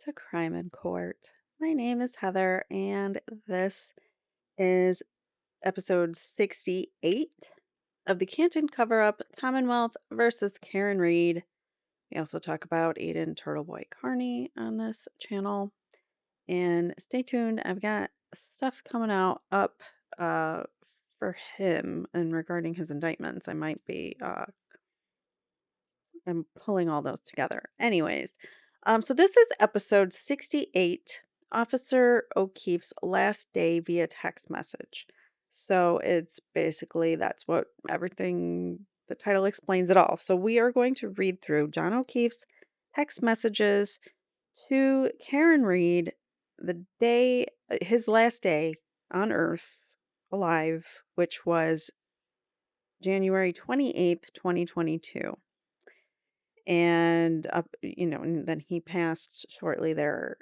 to Crime in Court. My name is Heather, and this is episode 68 of the Canton Cover-Up Commonwealth versus Karen Reed. We also talk about Aiden Turtleboy Carney on this channel. And stay tuned, I've got stuff coming out up uh, for him and regarding his indictments. I'm pulling all those together. Anyways, so this is episode 68, Officer O'Keefe's last day via text message. So it's basically that's what everything, the title explains it all. So we are going to read through John O'Keefe's text messages to Karen Reed the day, his last day on Earth alive, which was January 28th, 2022. And and then he passed shortly there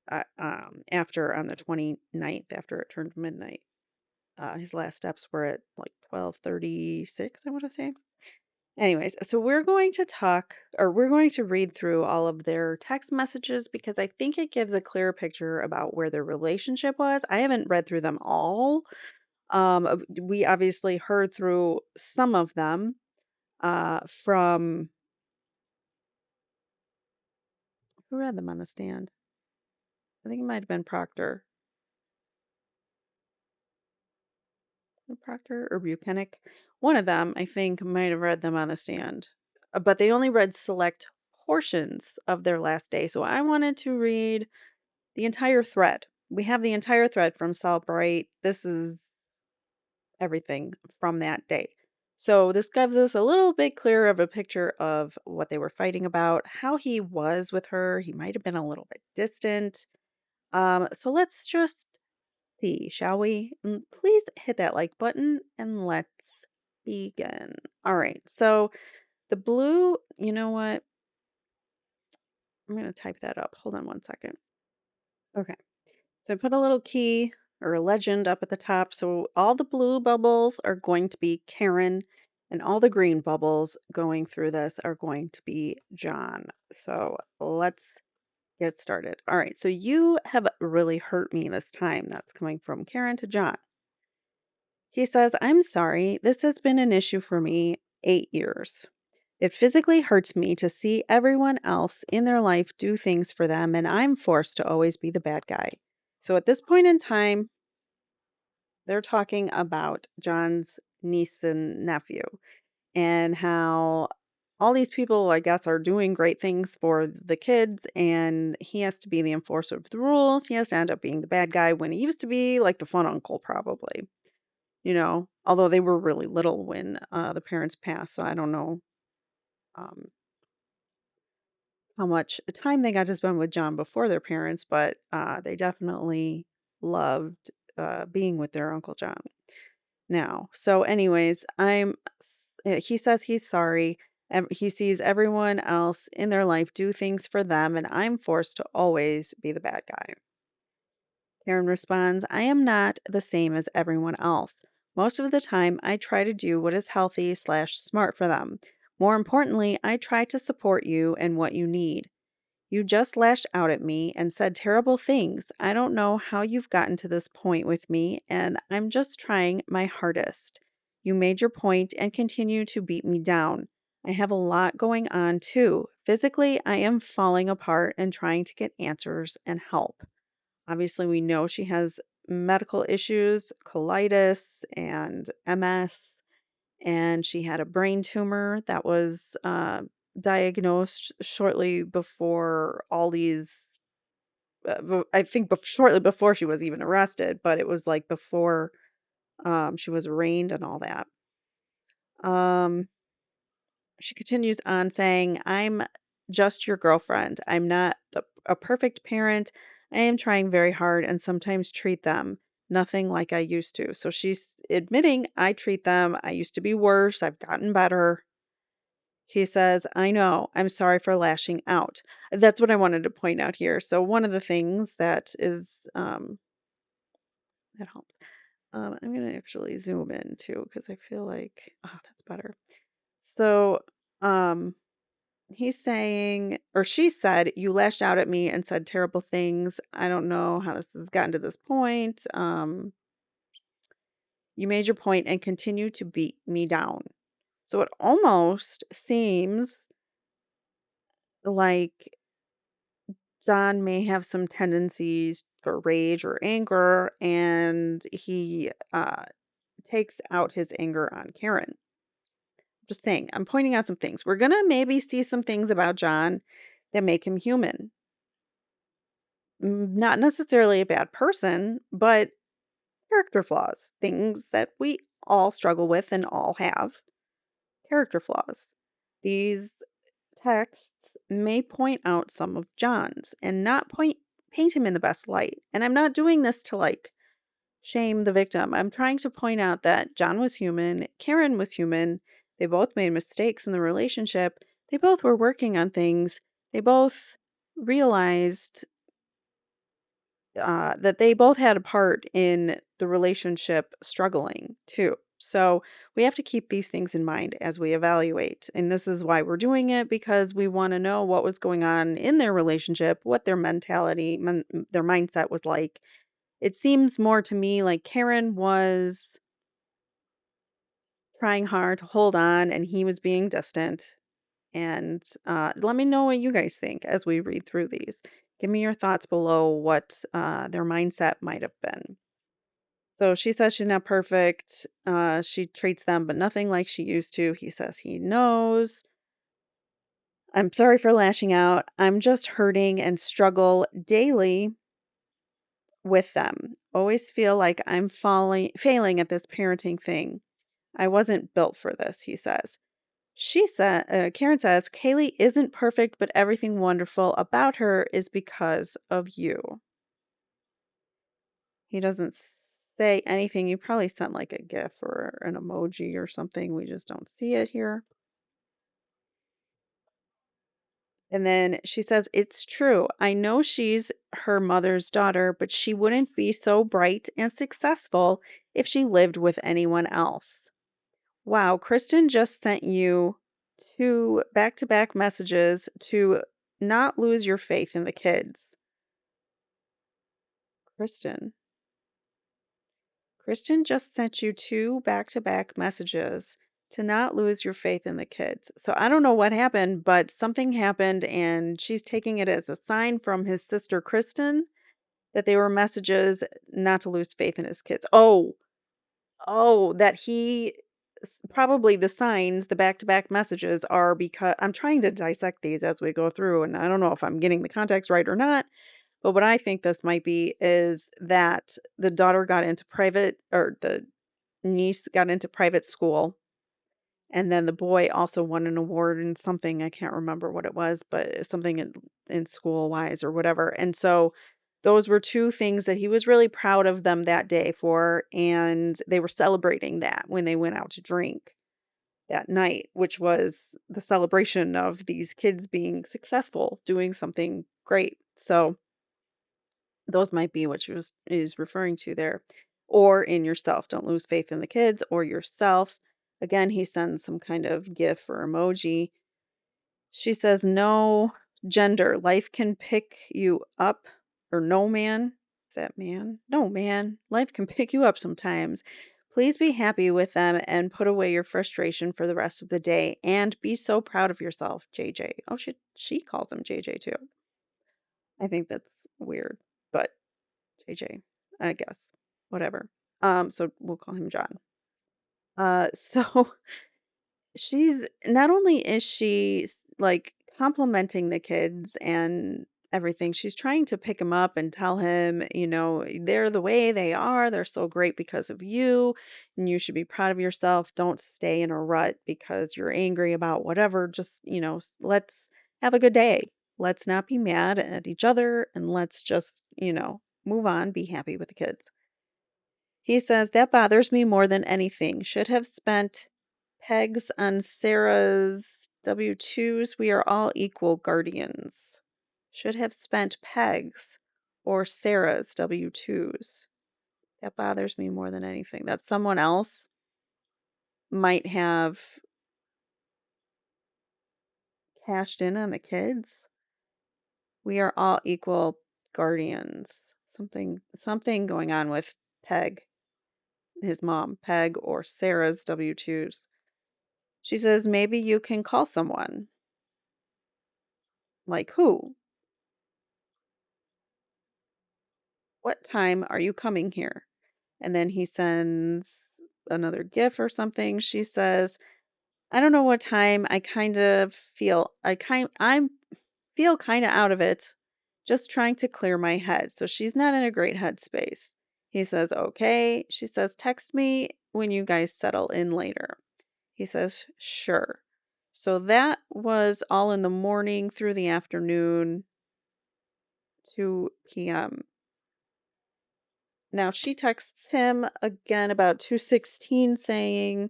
after on the 29th after it turned midnight. His last steps were at like 12:36, I want to say. Anyways, so we're going to read through all of their text messages because I think it gives a clearer picture about where their relationship was. I haven't read through them all. We obviously heard through some of them from who read them on the stand. I think it might have been Proctor or Buchanan. One of them, I think, might have read them on the stand, but they only read select portions of their last day. So I wanted to read the entire thread. We have the entire thread from Sal Bright. This is everything from that day. So this gives us a little bit clearer of a picture of what they were fighting about, how he was with her. He might have been a little bit distant. So let's just see, shall we? Please hit that like button and let's begin. All right, so the blue, you know what? I'm going to type that up. Hold on one second. Okay, so I put a little key or a legend up at the top. So all the blue bubbles are going to be Karen, and all the green bubbles going through this are going to be John. So let's get started. All right, so you have really hurt me this time. That's coming from Karen to John. He says, I'm sorry, this has been an issue for me 8 years. It physically hurts me to see everyone else in their life do things for them, and I'm forced to always be the bad guy. So at this point in time, they're talking about John's niece and nephew and how all these people, I guess, are doing great things for the kids, and he has to be the enforcer of the rules. He has to end up being the bad guy when he used to be like the fun uncle, probably. Although they were really little when the parents passed, so I don't know um, how much time they got to spend with John before their parents, but they definitely loved being with their Uncle John now. So, anyways, he says he's sorry. He sees everyone else in their life do things for them, and I'm forced to always be the bad guy. Karen responds, I am not the same as everyone else. Most of the time, I try to do what is healthy/smart for them. More importantly, I try to support you and what you need. You just lashed out at me and said terrible things. I don't know how you've gotten to this point with me, and I'm just trying my hardest. You made your point and continue to beat me down. I have a lot going on too. Physically, I am falling apart and trying to get answers and help. Obviously, we know she has medical issues, colitis and MS, and she had a brain tumor that was diagnosed shortly before all these. I think shortly before she was even arrested, but it was like before she was arraigned and all that. Um, she continues on saying, I'm just your girlfriend. I'm not a perfect parent. I am trying very hard and sometimes treat them nothing like I used to. So she's admitting I treat them. I used to be worse. I've gotten better. He says, I know. I'm sorry for lashing out. That's what I wanted to point out here. So one of the things that is that helps. I'm going to actually zoom in too because I feel like, oh, that's better. So, He's saying, or she said, you lashed out at me and said terrible things. I don't know how this has gotten to this point. You made your point and continue to beat me down. So it almost seems like John may have some tendencies for rage or anger, and he takes out his anger on Karen. Just saying, I'm pointing out some things. We're gonna maybe see some things about John that make him human. Not necessarily a bad person, but character flaws, things that we all struggle with and all have. Character flaws. These texts may point out some of John's and not paint him in the best light. And I'm not doing this to like shame the victim. I'm trying to point out that John was human, Karen was human. They both made mistakes in the relationship. They both were working on things. They both realized that they both had a part in the relationship struggling too. So we have to keep these things in mind as we evaluate. And this is why we're doing it, because we want to know what was going on in their relationship, what their mentality, their mindset was like. It seems more to me like Karen was trying hard to hold on and he was being distant. And let me know what you guys think as we read through these. Give me your thoughts below what their mindset might have been. So she says she's not perfect. She treats them, but nothing like she used to. He says he knows. I'm sorry for lashing out. I'm just hurting and struggle daily with them. Always feel like I'm failing at this parenting thing. I wasn't built for this, he says. Karen says, Kaylee isn't perfect, but everything wonderful about her is because of you. He doesn't say anything. You probably sent like a GIF or an emoji or something. We just don't see it here. And then she says, it's true. I know she's her mother's daughter, but she wouldn't be so bright and successful if she lived with anyone else. Wow, Kristen just sent you two back-to-back messages to not lose your faith in the kids. Kristen. Kristen just sent you two back-to-back messages to not lose your faith in the kids. So I don't know what happened, but something happened and she's taking it as a sign from his sister Kristen that they were messages not to lose faith in his kids. Oh, that he probably the signs, the back-to-back messages are because I'm trying to dissect these as we go through, and I don't know if I'm getting the context right or not, but what I think this might be is that the daughter got into private, or the niece got into private school, and then the boy also won an award in something. I can't remember what it was, but it's something in school wise or whatever. And so those were two things that he was really proud of them that day for, and they were celebrating that when they went out to drink that night, which was the celebration of these kids being successful, doing something great. So those might be what she is referring to there. Or in yourself. Don't lose faith in the kids or yourself. Again, he sends some kind of GIF or emoji. She says, no gender. Life can pick you up. Or no man. Is that man? No man. Life can pick you up sometimes. Please be happy with them and put away your frustration for the rest of the day. And be so proud of yourself, JJ. Oh, she calls him JJ too. I think that's weird. But JJ, I guess. Whatever. So we'll call him John. So she's not only is she like complimenting the kids and everything, she's trying to pick him up and tell him, they're the way they are. They're so great because of you, and you should be proud of yourself. Don't stay in a rut because you're angry about whatever. Just, let's have a good day. Let's not be mad at each other, and let's just, move on, be happy with the kids. He says, that bothers me more than anything. Should have spent pegs on Sarah's W-2s. We are all equal guardians. Should have spent pegs or Sarah's W-2s. That bothers me more than anything. That someone else might have cashed in on the kids. We are all equal guardians. Something going on with Peg, his mom, Peg, or Sarah's W-2s. She says maybe you can call someone. Like who? What time are you coming here? And then he sends another GIF or something. She says, I don't know what time. I feel kind of out of it. Just trying to clear my head. So she's not in a great headspace. He says, okay. She says, text me when you guys settle in later. He says, sure. So that was all in the morning through the afternoon, 2 p.m. Now she texts him again about 2:16 saying,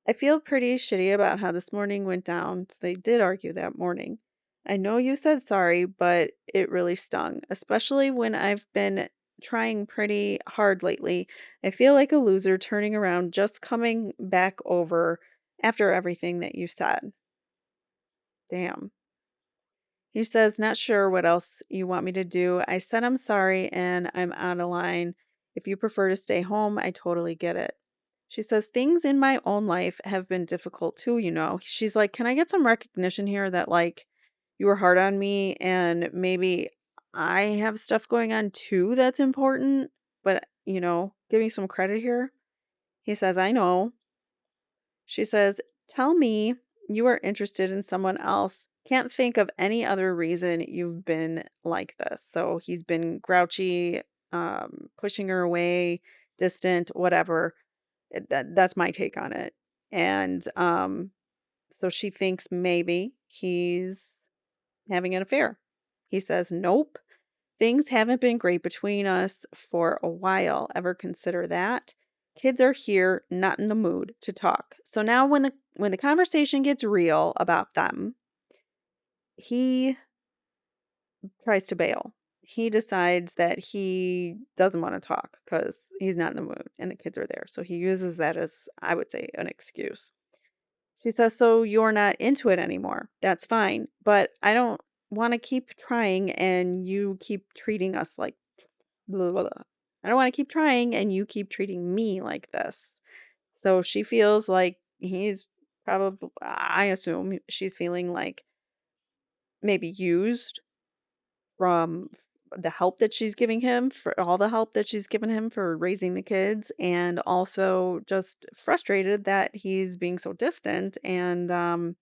I feel pretty shitty about how this morning went down. So they did argue that morning. I know you said sorry, but it really stung, especially when I've been trying pretty hard lately. I feel like a loser turning around just coming back over after everything that you said. Damn. He says, not sure what else you want me to do. I said I'm sorry and I'm out of line. If you prefer to stay home, I totally get it. She says, things in my own life have been difficult too, you know. She's like, can I get some recognition here that, like, you were hard on me and maybe I have stuff going on too that's important, but, give me some credit here. He says, I know. She says, tell me you are interested in someone else. Can't think of any other reason you've been like this. So he's been grouchy, pushing her away, distant, whatever. That's my take on it. And so she thinks maybe he's having an affair. He says, nope. Things haven't been great between us for a while. Ever consider that? Kids are here, not in the mood to talk. So now when the conversation gets real about them, he tries to bail. He decides that he doesn't want to talk because he's not in the mood and the kids are there. So he uses that as, I would say, an excuse. She says, so you're not into it anymore. That's fine. But I don't want to keep trying and you keep treating us like blah, blah, blah. I don't want to keep trying and you keep treating me like this. So she feels like he's probably, I assume she's feeling like maybe used from the help that she's giving him, for all the help that she's given him for raising the kids, and also just frustrated that he's being so distant and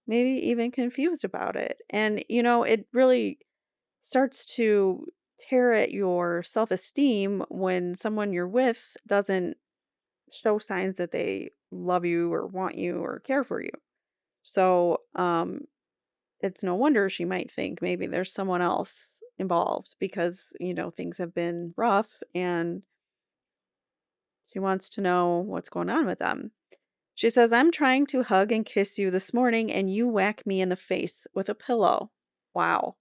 maybe even confused about it. And, it really starts to tear at your self esteem when someone you're with doesn't show signs that they love you or want you or care for you. So, it's no wonder she might think maybe there's someone else involved because, things have been rough and she wants to know what's going on with them. She says, I'm trying to hug and kiss you this morning and you whack me in the face with a pillow. Wow.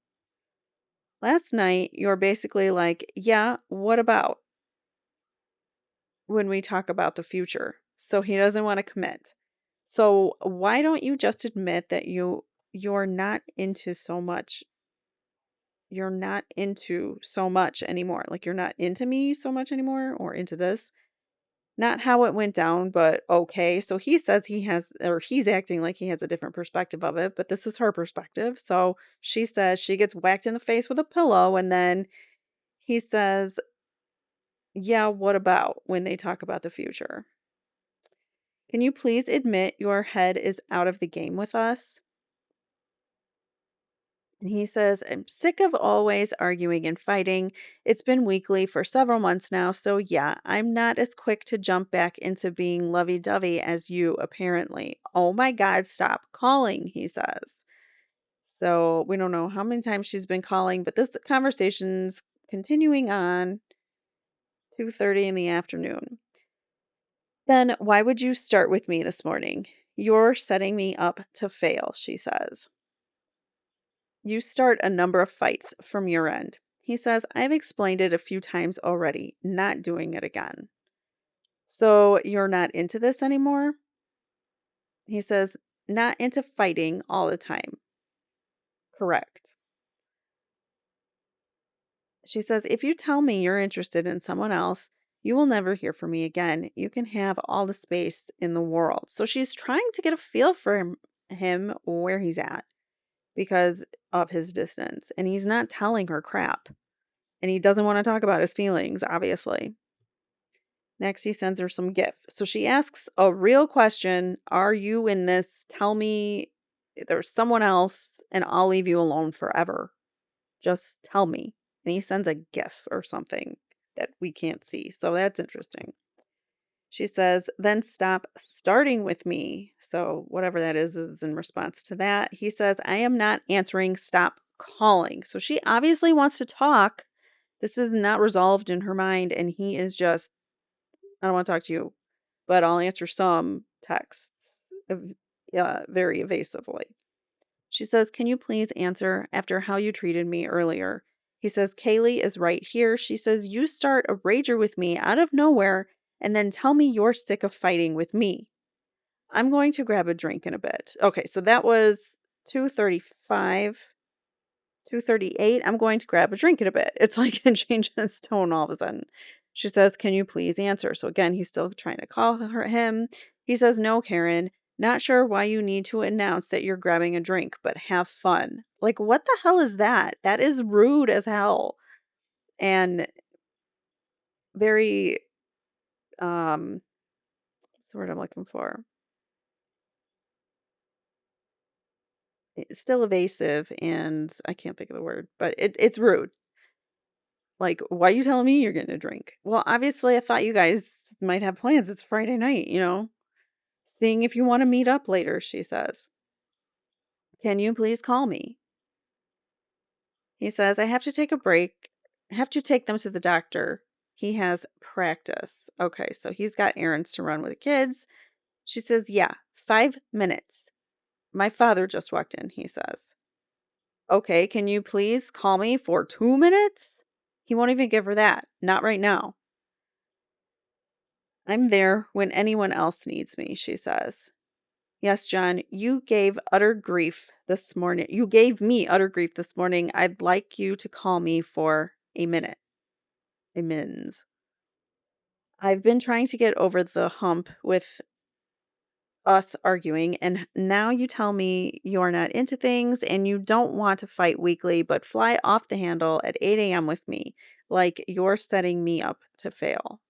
Last night, you're basically like, yeah, what about when we talk about the future? So he doesn't want to commit. So why don't you just admit that you're not into so much you're not into so much anymore. Like you're not into me so much anymore or into this. Not how it went down, but okay. So he says he's acting like he has a different perspective of it, but this is her perspective. So she says she gets whacked in the face with a pillow, and then he says, yeah, what about when they talk about the future? Can you please admit your head is out of the game with us? And he says, I'm sick of always arguing and fighting. It's been weekly for several months now, so yeah, I'm not as quick to jump back into being lovey dovey as you, apparently. Oh my God, stop calling, he says. So we don't know how many times she's been calling, but this conversation's continuing on 2:30 in the afternoon. Then why would you start with me this morning? You're setting me up to fail, she says. You start a number of fights from your end. He says, I've explained it a few times already, not doing it again. So you're not into this anymore? He says, not into fighting all the time. Correct. She says, if you tell me you're interested in someone else, you will never hear from me again. You can have all the space in the world. So she's trying to get a feel for him where he's at because of his distance. And he's not telling her crap. And he doesn't want to talk about his feelings, obviously. Next, he sends her some gift. So she asks a real question. Are you in this? Tell me there's someone else and I'll leave you alone forever. Just tell me. And he sends a GIF or something that we can't see. So that's interesting. She says, then stop starting with me. So whatever that is in response to that. He says, I am not answering. Stop calling. So she obviously wants to talk. This is not resolved in her mind. And he is just, I don't want to talk to you, but I'll answer some texts very evasively. She says, can you please answer after how you treated me earlier? He says, Kaylee is right here. She says, you start a rager with me out of nowhere and then tell me you're sick of fighting with me. I'm going to grab a drink in a bit. Okay, so that was 2:35. 2:38. I'm going to grab a drink in a bit. It's like it changes tone all of a sudden. She says, can you please answer? So again, he's still trying to call him. He says, no, Karen. Not sure why you need to announce that you're grabbing a drink, but have fun. Like, what the hell is that? That is rude as hell. And very, what's the word I'm looking for? It's still evasive and I can't think of the word, but it's rude. Like, why are you telling me you're getting a drink? Well, obviously, I thought you guys might have plans. It's Friday night, Seeing if you want to meet up later, she says. Can you please call me? He says, I have to take a break. I have to take them to the doctor. He has practice. Okay, so he's got errands to run with the kids. She says, yeah, 5 minutes. My father just walked in, he says. Okay, can you please call me for 2 minutes? He won't even give her that. Not right now. I'm there when anyone else needs me, she says. Yes, John, you gave utter grief this morning. You gave me utter grief this morning. I'd like you to call me for a minute. A mins. I've been trying to get over the hump with us arguing, and now you tell me you're not into things and you don't want to fight weekly, but fly off the handle at 8 a.m. with me, like you're setting me up to fail.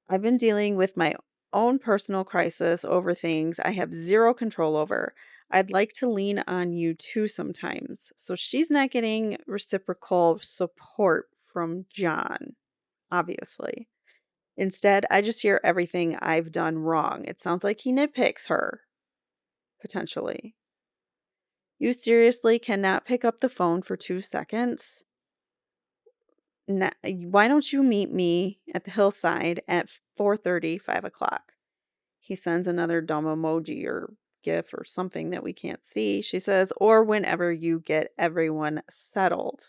I've been dealing with my own personal crisis over things I have zero control over. I'd like to lean on you too sometimes. So she's not getting reciprocal support from John, obviously. Instead, I just hear everything I've done wrong. It sounds like he nitpicks her, potentially. You seriously cannot pick up the phone for 2 seconds? Why don't you meet me at the hillside at 4:30, 5 o'clock? He sends another dumb emoji or GIF or something that we can't see. She says, or whenever you get everyone settled.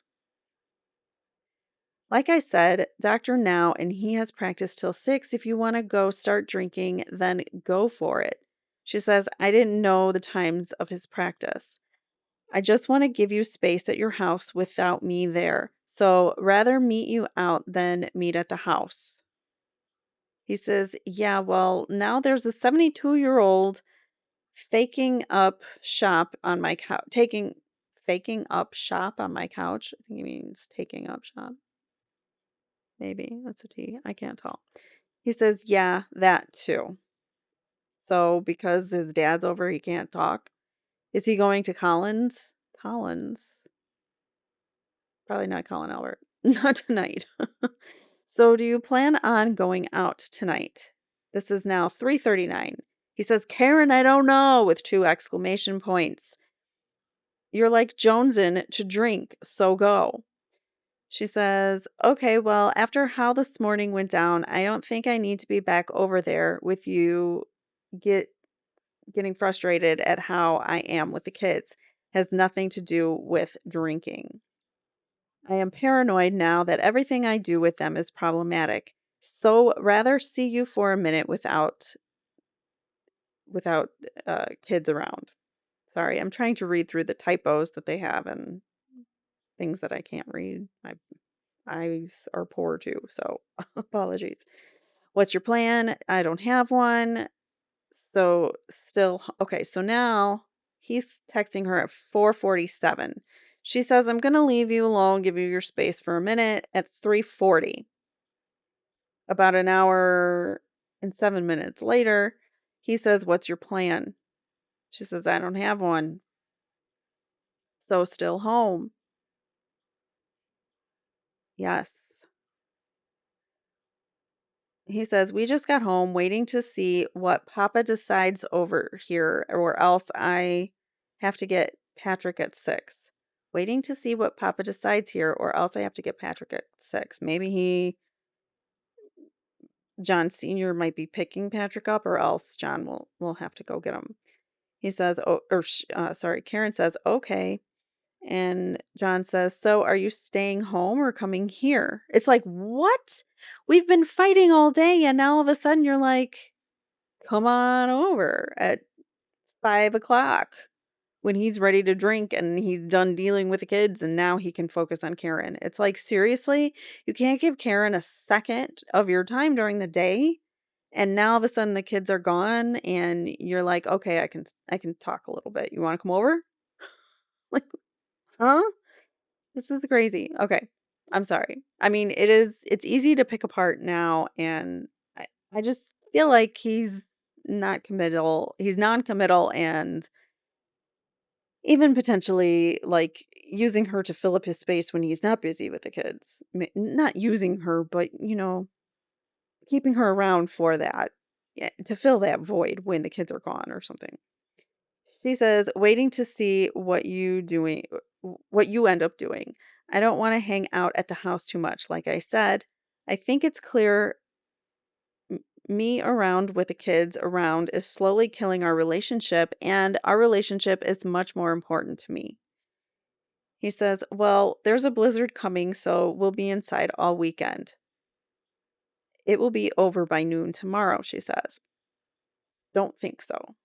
Like I said, doctor now, and he has practice till 6. If you want to go start drinking, then go for it. She says, I didn't know the times of his practice. I just want to give you space at your house without me there. So rather meet you out than meet at the house. He says, yeah, well, now there's a 72-year-old faking up shop on my couch. Faking up shop on my couch. I think he means taking up shop. Maybe that's a T. I can't tell. He says, yeah, that too. So because his dad's over, he can't talk. Is he going to Collins? Collins? Probably not Colin Albert. Not tonight. So do you plan on going out tonight? This is now 3:39. He says, Karen, I don't know, with 2 exclamation points. You're like jonesing to drink, so go. She says, okay, well, after how this morning went down, I don't think I need to be back over there with you getting frustrated at how I am with the kids. Has nothing to do with drinking. I am paranoid now that everything I do with them is problematic. So rather see you for a minute without kids around. Sorry, I'm trying to read through the typos that they have and things that I can't read. My eyes are poor too, so apologies. What's your plan? I don't have one. So still okay, so now he's texting her at 4:47. She says, "I'm going to leave you alone, give you your space for a minute" at 3:40. About an hour and 7 minutes later, he says, "What's your plan?" She says, "I don't have one." So still home. Yes. He says, "We just got home waiting to see what Papa decides over here, or else I have to get Patrick at 6. Waiting to see what Papa decides here, or else I have to get Patrick at 6. Maybe John Sr. might be picking Patrick up, or else John will have to go get him." He says, sorry, Karen says, "Okay." And John says, "So are you staying home or coming here?" It's like, what? We've been fighting all day, and now all of a sudden you're like, come on over at 5 o'clock when he's ready to drink and he's done dealing with the kids and now he can focus on Karen. It's like, seriously, you can't give Karen a second of your time during the day. And now all of a sudden the kids are gone and you're like, okay, I can talk a little bit. You want to come over? Like, huh? This is crazy. Okay. I'm sorry. I mean, it's easy to pick apart now and I just feel like he's not committal. He's non-committal and even potentially like using her to fill up his space when he's not busy with the kids. Not using her, but keeping her around for that. Yeah, to fill that void when the kids are gone or something. She says, "Waiting to see what you end up doing. I don't want to hang out at the house too much. Like I said, I think it's clear me around with the kids around is slowly killing our relationship, and our relationship is much more important to me." He says, "Well, there's a blizzard coming, so we'll be inside all weekend. It will be over by noon tomorrow," she says. Don't think so.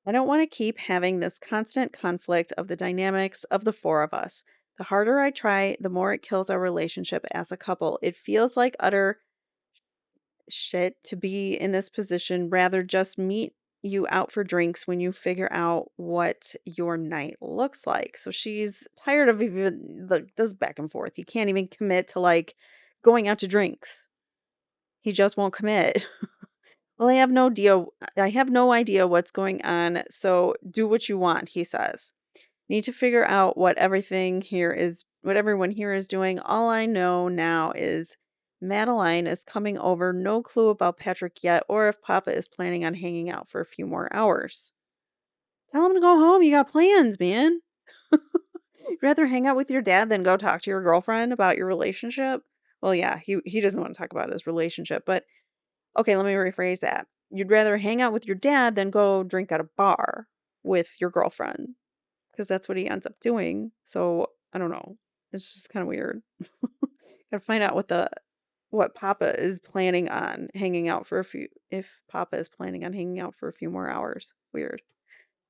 I don't want to keep having this constant conflict of the dynamics of the four of us. The harder I try, the more it kills our relationship as a couple. It feels like utter shit to be in this position. Rather just meet you out for drinks when you figure out what your night looks like. So she's tired of even this back and forth. He can't even commit to like going out to drinks. He just won't commit. Well, I have no idea what's going on, so do what you want, he says. Need to figure out what everyone here is doing. All I know now is Madeline is coming over. No clue about Patrick yet, or if Papa is planning on hanging out for a few more hours. Tell him to go home. You got plans, man. You'd rather hang out with your dad than go talk to your girlfriend about your relationship? Well, yeah, he doesn't want to talk about his relationship, but okay, let me rephrase that. You'd rather hang out with your dad than go drink at a bar with your girlfriend because that's what he ends up doing. So I don't know. It's just kind of weird. Gotta find out what Papa is planning on hanging out for a few if Papa is planning on hanging out for a few more hours. Weird.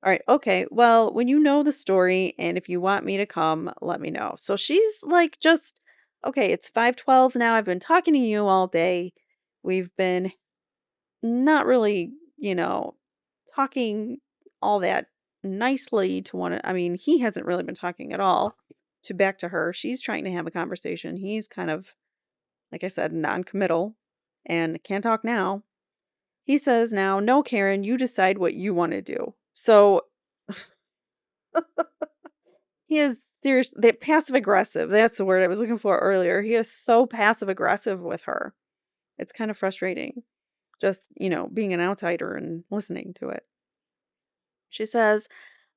All right. Okay. Well, when you know the story and if you want me to come, let me know. So she's like just okay, it's 5:12 now. I've been talking to you all day. We've been not really, talking all that nicely to I mean, he hasn't really been talking at all to back to her. She's trying to have a conversation. He's kind of, like I said, non-committal and can't talk now. He says now, "No, Karen, you decide what you want to do." So he is serious, that passive aggressive. That's the word I was looking for earlier. He is so passive aggressive with her. It's kind of frustrating just, being an outsider and listening to it. She says,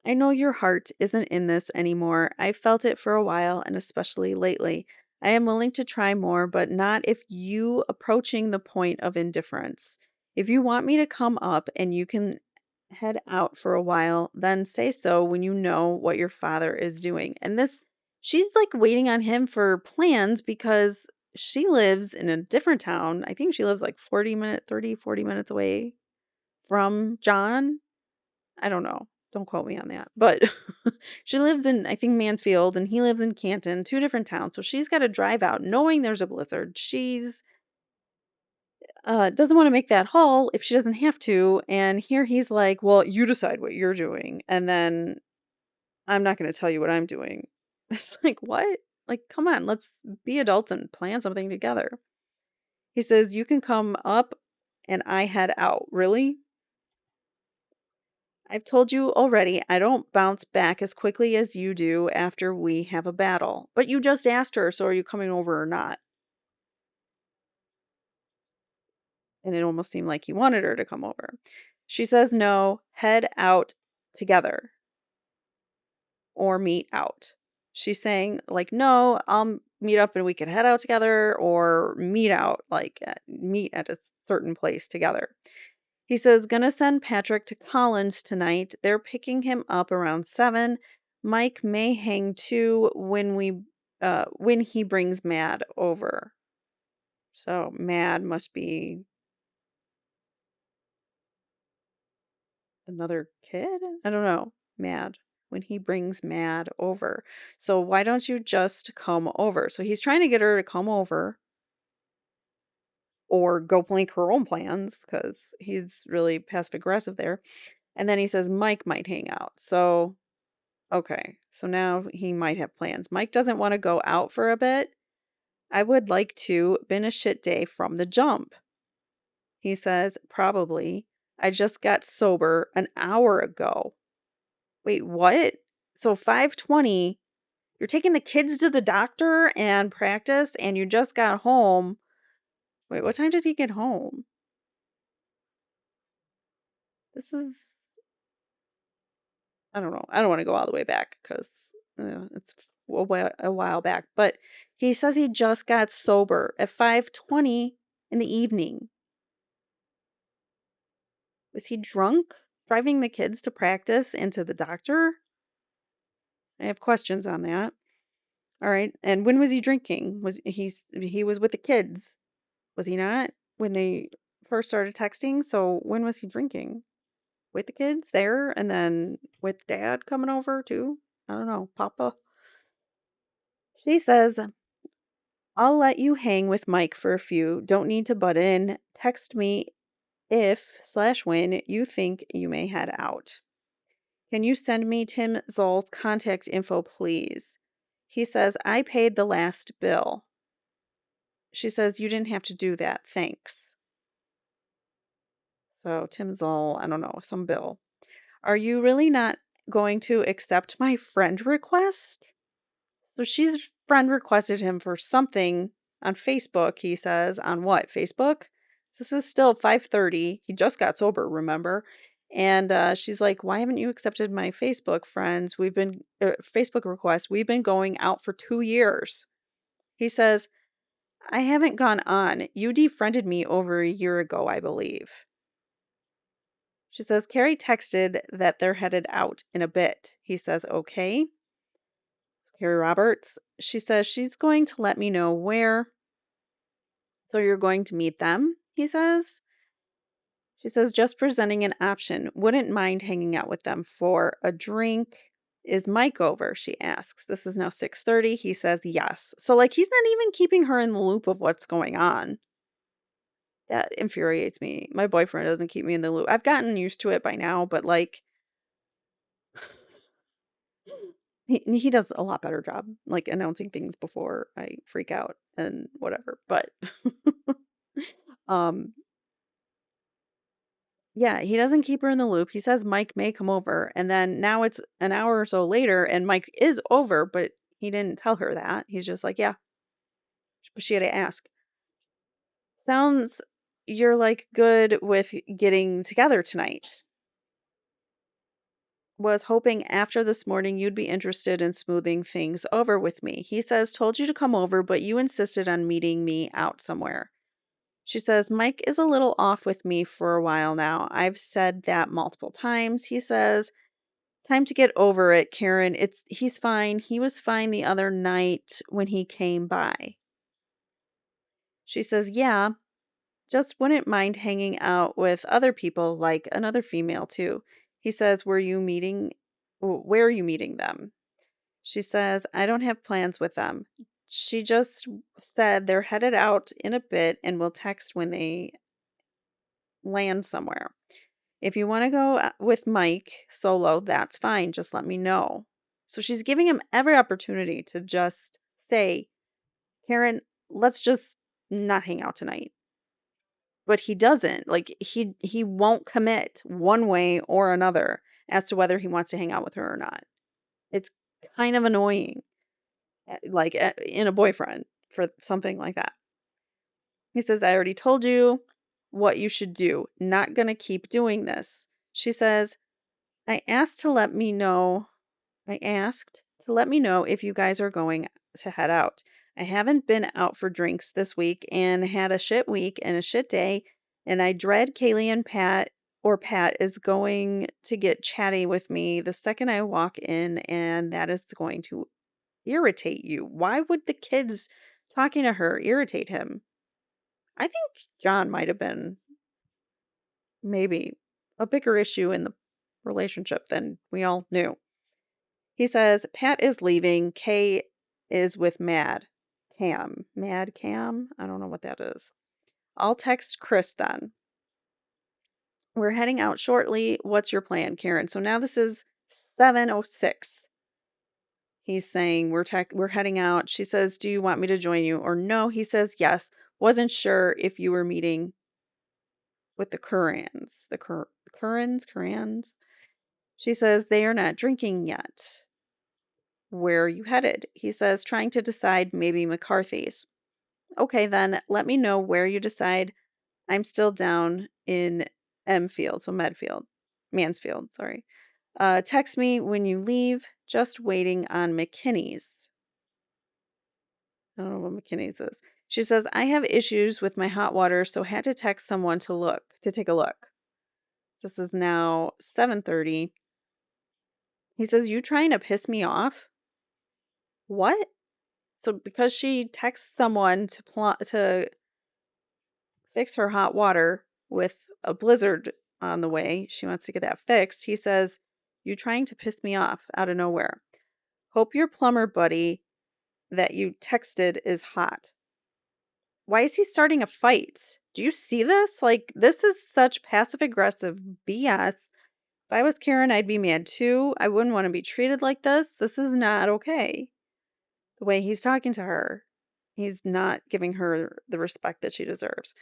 "I know your heart isn't in this anymore. I've felt it for a while, and especially lately. I am willing to try more, but not if you approaching the point of indifference. If you want me to come up and you can head out for a while, then say so when you know what your father is doing." And she's like waiting on him for plans because she lives in a different town. I think she lives like 40 minutes away from John. I don't know. Don't quote me on that. But she lives in, I think, Mansfield, and he lives in Canton, two different towns. So she's got to drive out knowing there's a blizzard. She's doesn't want to make that haul if she doesn't have to. And here he's like, well, you decide what you're doing. And then I'm not going to tell you what I'm doing. It's like, what? Like, come on, let's be adults and plan something together. He says, you can come up and I head out. Really? I've told you already, I don't bounce back as quickly as you do after we have a battle. But you just asked her, so are you coming over or not? And it almost seemed like he wanted her to come over. She says, no, head out together or meet out. She's saying, like, no, I'll meet up and we can head out together or meet out, like, meet at a certain place together. He says, gonna send Patrick to Collins tonight. They're picking him up around 7. Mike may hang too when he brings Mad over. So Mad must be another kid? I don't know. Mad. When he brings Mad over. So why don't you just come over? So he's trying to get her to come over or go make her own plans because he's really passive aggressive there. And then he says Mike might hang out. So okay, so now he might have plans. Mike doesn't want to go out for a bit. I would like to. Been a shit day from the jump. He says, probably. I just got sober an hour ago. Wait, what? So 5:20, you're taking the kids to the doctor and practice, and you just got home. Wait, what time did he get home? This is, I don't know. I don't want to go all the way back because it's a while back. But he says he just got sober at 5:20 in the evening. Was he drunk driving the kids to practice and to the doctor? I have questions on that. All right. And when was he drinking? He was with the kids, was he not? When they first started texting? So when was he drinking? With the kids there and then with dad coming over too? I don't know. Papa. She says, I'll let you hang with Mike for a few. Don't need to butt in. Text me if/when you think you may head out. Can you send me Tim Zoll's contact info, please? He says, I paid the last bill. She says, you didn't have to do that. Thanks. So Tim Zoll, I don't know, some bill. Are you really not going to accept my friend request? So she's friend requested him for something on Facebook, he says. On what? Facebook? This is still 5:30. He just got sober, remember? And she's like, "Why haven't you accepted my Facebook friends? Facebook request. We've been going out for 2 years." He says, "I haven't gone on. You defriended me over a year ago, I believe." She says, "Carrie texted that they're headed out in a bit." He says, "Okay." Carrie Roberts. She says she's going to let me know where. So you're going to meet them, he says. She says, just presenting an option. Wouldn't mind hanging out with them for a drink. Is Mike over? She asks. This is now 6:30. He says yes. So like he's not even keeping her in the loop of what's going on. That infuriates me. My boyfriend doesn't keep me in the loop. I've gotten used to it by now, but like he does a lot better job like announcing things before I freak out and whatever. But um yeah, he doesn't keep her in the loop. He says Mike may come over, and then now it's an hour or so later, and Mike is over, but he didn't tell her that. He's just like, yeah, but she had to ask. Sounds you're like good with getting together tonight. Was hoping after this morning you'd be interested in smoothing things over with me. He says, told you to come over, but you insisted on meeting me out somewhere. She says, Mike is a little off with me for a while now. I've said that multiple times. He says, time to get over it, Karen. He's fine. He was fine the other night when he came by. She says, yeah. Just wouldn't mind hanging out with other people, like another female too. He says, where are you meeting them? She says, I don't have plans with them. She just said they're headed out in a bit and will text when they land somewhere. If you want to go with Mike solo, that's fine. Just let me know. So she's giving him every opportunity to just say, Karen, let's just not hang out tonight. But he doesn't. Like he won't commit one way or another as to whether he wants to hang out with her or not. It's kind of annoying, in a boyfriend for something like that. He says, I already told you what you should do. Not gonna keep doing this. She says, I asked to let me know I asked to let me know if you guys are going to head out. I haven't been out for drinks this week and had a shit week and a shit day, and I dread Kaylee and Pat is going to get chatty with me the second I walk in, and that is going to irritate you. Why would the kids talking to her irritate him? I think John might have been maybe a bigger issue in the relationship than we all knew. He says, Pat is leaving. Kay is with Mad Cam. Mad Cam? I don't know what that is. I'll text Chris then. We're heading out shortly. What's your plan, Karen? So now this is 7:06. He's saying we're heading out. She says, do you want me to join you? Or no, he says yes. Wasn't sure if you were meeting with the Currans. Currans? She says they are not drinking yet. Where are you headed? He says, trying to decide, maybe McCarthy's. Okay, then let me know where you decide. I'm still down in Mansfield, sorry. Text me when you leave. Just waiting on McKinney's. I don't know what McKinney's is. She says, I have issues with my hot water, so had to text someone to take a look. This is now 7:30. He says, you trying to piss me off? What? So because she texts someone to fix her hot water with a blizzard on the way, she wants to get that fixed. He says, you trying to piss me off out of nowhere. Hope your plumber buddy that you texted is hot. Why is he starting a fight? Do you see this? Like, this is such passive aggressive BS. If I was Karen, I'd be mad too. I wouldn't want to be treated like this. This is not okay. The way he's talking to her, he's not giving her the respect that she deserves.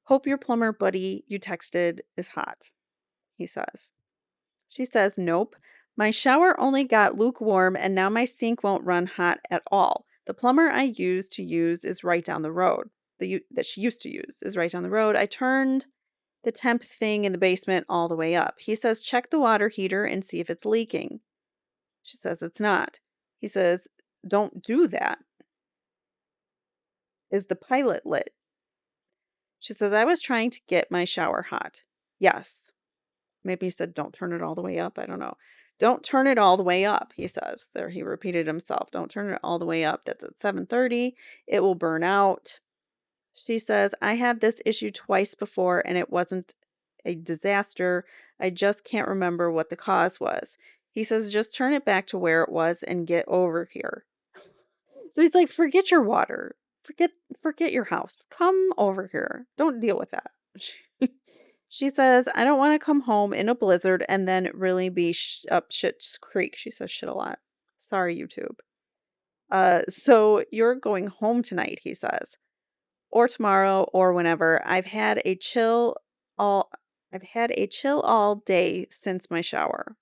Hope your plumber buddy you texted is hot, he says. She says, nope. My shower only got lukewarm and now my sink won't run hot at all. The plumber I used to use is right down the road. That she used to use is right down the road. I turned the temp thing in the basement all the way up. He says, check the water heater and see if it's leaking. She says, it's not. He says, don't do that. Is the pilot lit? She says, I was trying to get my shower hot. Yes. Maybe he said, don't turn it all the way up. I don't know. Don't turn it all the way up, he says. There, he repeated himself. Don't turn it all the way up. That's at 7:30. It will burn out. She says, I had this issue twice before and it wasn't a disaster. I just can't remember what the cause was. He says, just turn it back to where it was and get over here. So he's like, forget your water. Forget forget your house. Come over here. Don't deal with that. She says, I don't want to come home in a blizzard and then really be up shit's creek. She says shit a lot. Sorry, YouTube. So you're going home tonight, he says, or tomorrow or whenever. All I've had a chill all day since my shower.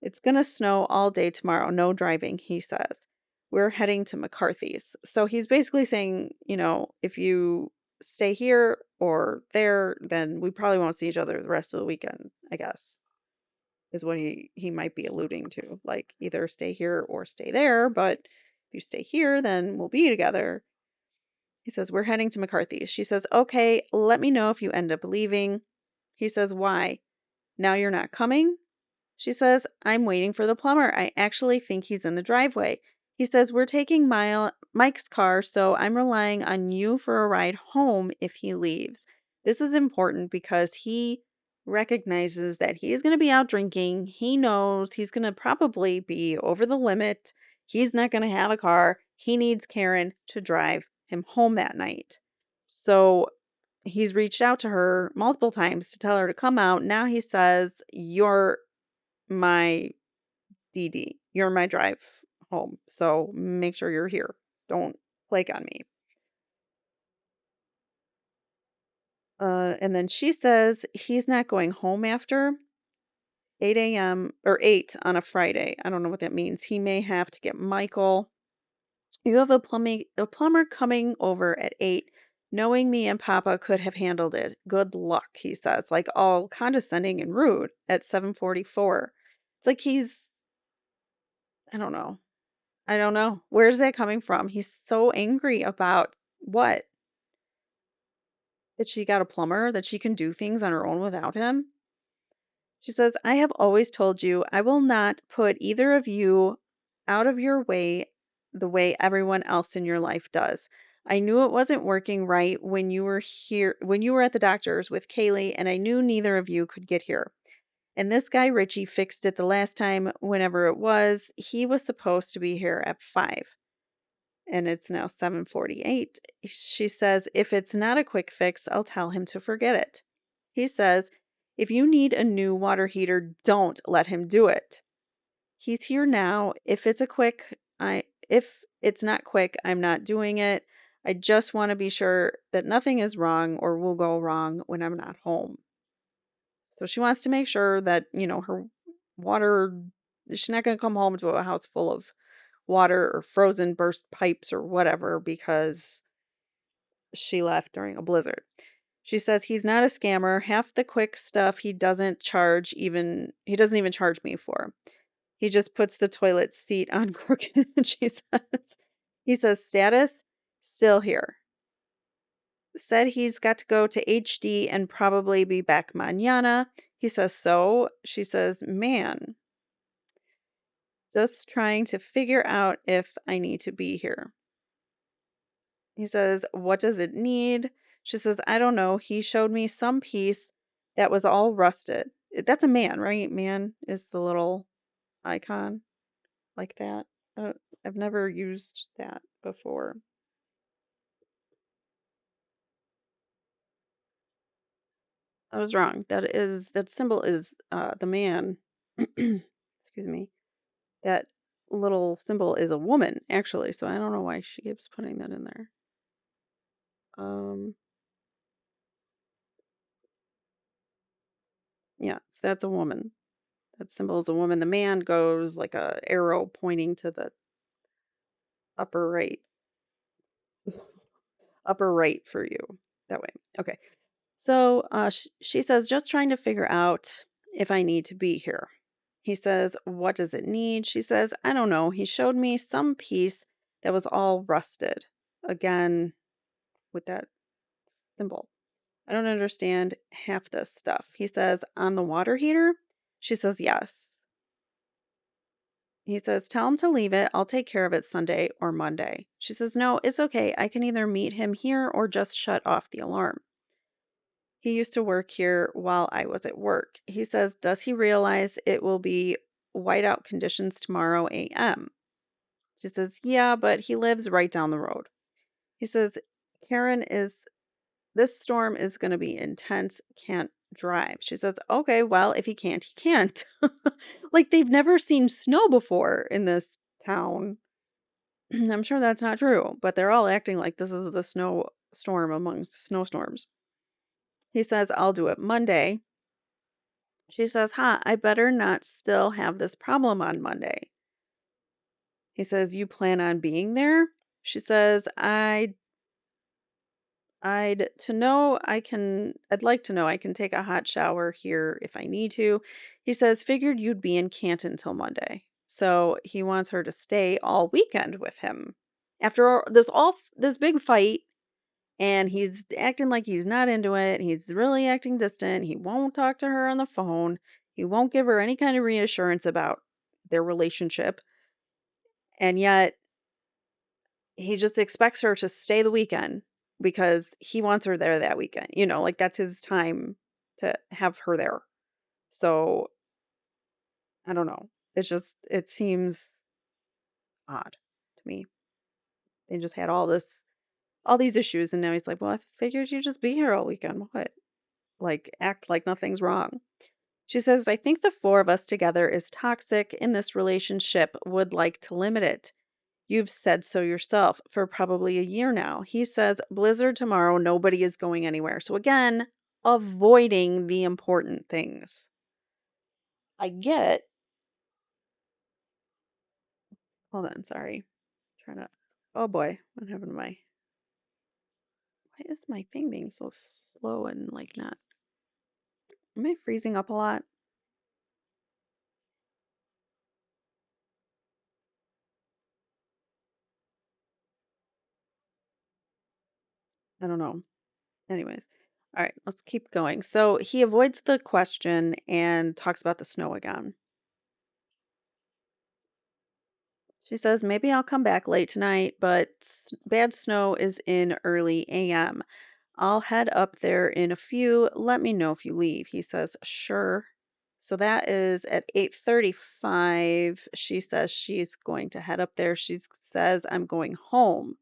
It's gonna snow all day tomorrow. No driving, he says. We're heading to McCarthy's. So he's basically saying, if you stay here or there, then we probably won't see each other the rest of the weekend, I guess, is what he might be alluding to. Like either stay here or stay there, but if you stay here, then we'll be together. He says, we're heading to McCarthy's. She says, okay, let me know if you end up leaving. He says, why? Now you're not coming? She says, I'm waiting for the plumber. I actually think he's in the driveway. He says, "We're taking Mike's car, so I'm relying on you for a ride home if he leaves." This is important because he recognizes that he's going to be out drinking. He knows he's going to probably be over the limit. He's not going to have a car. He needs Karen to drive him home that night. So he's reached out to her multiple times to tell her to come out. Now he says, "You're my DD. You're my drive home. So make sure you're here. Don't flake on me." And then she says he's not going home after 8 a.m. or 8 on a Friday. I don't know what that means. He may have to get Michael. "You have a plumber coming over at 8. Knowing me and Papa could have handled it. Good luck," he says, like all condescending and rude at 7:44. It's like I don't know. I don't know. Where's that coming from? He's so angry about what? That she got a plumber, that she can do things on her own without him? She says, "I have always told you I will not put either of you out of your way the way everyone else in your life does. I knew it wasn't working right when you were at the doctor's with Kaylee, and I knew neither of you could get here. And this guy Richie fixed it the last time, whenever it was. He was supposed to be here at 5. And it's now 7:48. She says, "If it's not a quick fix, I'll tell him to forget it." He says, "If you need a new water heater, don't let him do it. He's here now. If it's not quick, I'm not doing it. I just want to be sure that nothing is wrong or will go wrong when I'm not home." So she wants to make sure that, her water, she's not going to come home to a house full of water or frozen burst pipes or whatever because she left during a blizzard. She says he's not a scammer. Half the quick stuff he doesn't even charge me for. He just puts the toilet seat on crooked, she says. He says status still here. Said he's got to go to HD and probably be back mañana. He says so. She says, "Man, just trying to figure out if I need to be here." He says, "What does it need?" She says, "I don't know. He showed me some piece that was all rusted." That's a man, right? Man is the little icon like that. Uh, I've never used that before. I was wrong. That symbol is the man. Excuse me. That little symbol is a woman, actually. So I don't know why she keeps putting that in there. Um, yeah, so that's a woman. That symbol is a woman. The man goes like a arrow pointing to the upper right, upper right for you that way. Okay. So she says, "Just trying to figure out if I need to be here." He says, "What does it need?" She says, "I don't know. He showed me some piece that was all rusted." Again, with that symbol. "I don't understand half this stuff." He says, "On the water heater?" She says, "Yes." He says, "Tell him to leave it. I'll take care of it Sunday or Monday." She says, "No, it's okay. I can either meet him here or just shut off the alarm. He used to work here while I was at work." He says, "Does he realize it will be whiteout conditions tomorrow AM?" She says, "Yeah, but he lives right down the road." He says, "Karen is this storm is going to be intense. Can't drive." She says, "Okay, well, if he can't, he can't." Like they've never seen snow before in this town. I'm sure that's not true, but they're all acting like this is the snow storm among snowstorms. He says, "I'll do it Monday." She says, "Huh, I better not still have this problem on Monday." He says, "You plan on being there?" She says, I'd like to know I can take a hot shower here if I need to." He says, "Figured you'd be in Canton till Monday." So he wants her to stay all weekend with him. After this big fight, and he's acting like he's not into it. He's really acting distant. He won't talk to her on the phone. He won't give her any kind of reassurance about their relationship. And yet he just expects her to stay the weekend because he wants her there that weekend. Like that's his time to have her there. So I don't know. It seems odd to me. They just had all these issues, and now he's like, well, I figured you'd just be here all weekend. What? Like, act like nothing's wrong. She says, I think the four of us together is toxic in this relationship, would like to limit it. You've said so yourself for probably a year now. He says, blizzard tomorrow, nobody is going anywhere. So again, avoiding the important things. I get, hold on, sorry. Trying to, oh boy, what happened to why is my thing being so slow and like not, am I freezing up a lot? I don't know. Anyways, all right, let's keep going. So he avoids the question and talks about the snow again. She says, maybe I'll come back late tonight, but bad snow is in early AM. I'll head up there in a few. Let me know if you leave. He says, sure. So that is at 8:35. She says she's going to head up there. She says, I'm going home,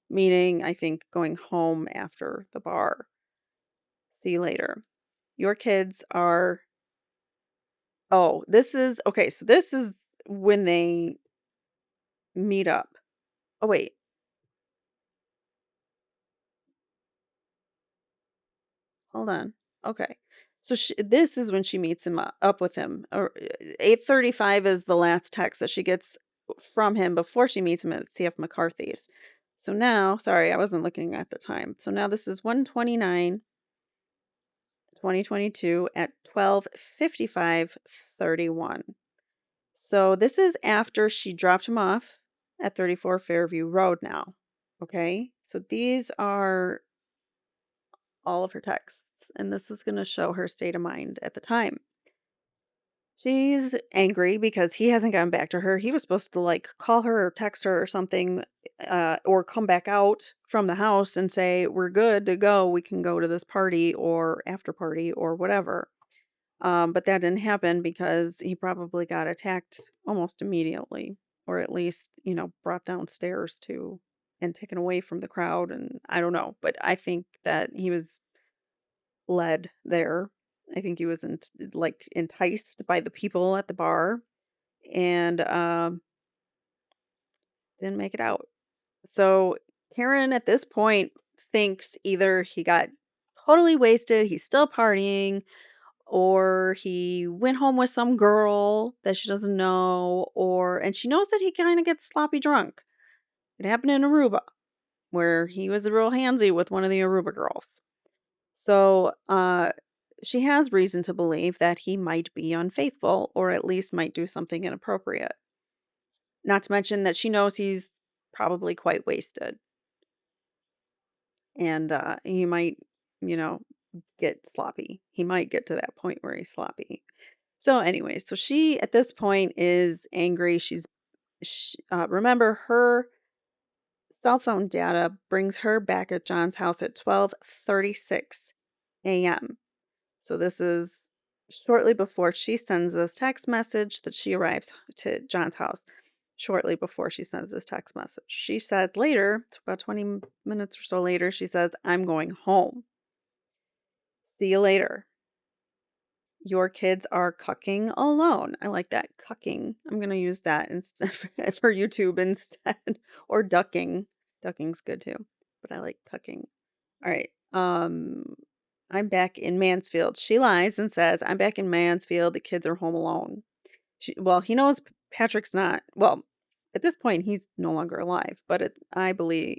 meaning I think going home after the bar. See you later. Your kids are, oh, this is, okay, so this is when they meet up. Oh, wait. Hold on. Okay. So this is when she meets him up with him. Or 8:35 is the last text that she gets from him before she meets him at CF McCarthy's. So now, sorry, I wasn't looking at the time. So now this is 129, 2022 at 12:55:31. So this is after she dropped him off at 34 Fairview Road now. Okay? So these are all of her texts, and this is going to show her state of mind at the time. She's angry because he hasn't gotten back to her. He was supposed to like call her or text her or something, or come back out from the house and say, we're good to go. We can go to this party or after party or whatever. But that didn't happen because he probably got attacked almost immediately, or at least, brought downstairs to and taken away from the crowd. And I don't know, but I think that he was led there. I think he was like enticed by the people at the bar and didn't make it out. So Karen at this point thinks either he got totally wasted, he's still partying, or he went home with some girl that she doesn't know, and she knows that he kind of gets sloppy drunk. It happened in Aruba, where he was real handsy with one of the Aruba girls. So she has reason to believe that he might be unfaithful or at least might do something inappropriate. Not to mention that she knows he's probably quite wasted and he might, you know, get sloppy. He might get to that point where he's sloppy. So, anyway, so she at this point is angry. Remember, her cell phone data brings her back at John's house at 12:36 a.m. So this is shortly before she sends this text message that she arrives to John's house. Shortly before she sends this text message, she says later, about 20 minutes or so later, she says, I'm going home. See you later. Your kids are cucking alone. I like that. Cucking. I'm going to use that instead for YouTube instead. Or ducking. Ducking's good too. But I like cucking. All right. I'm back in Mansfield. She lies and says, I'm back in Mansfield. The kids are home alone. Well, he knows Patrick's not. Well, at this point, he's no longer alive. But I believe,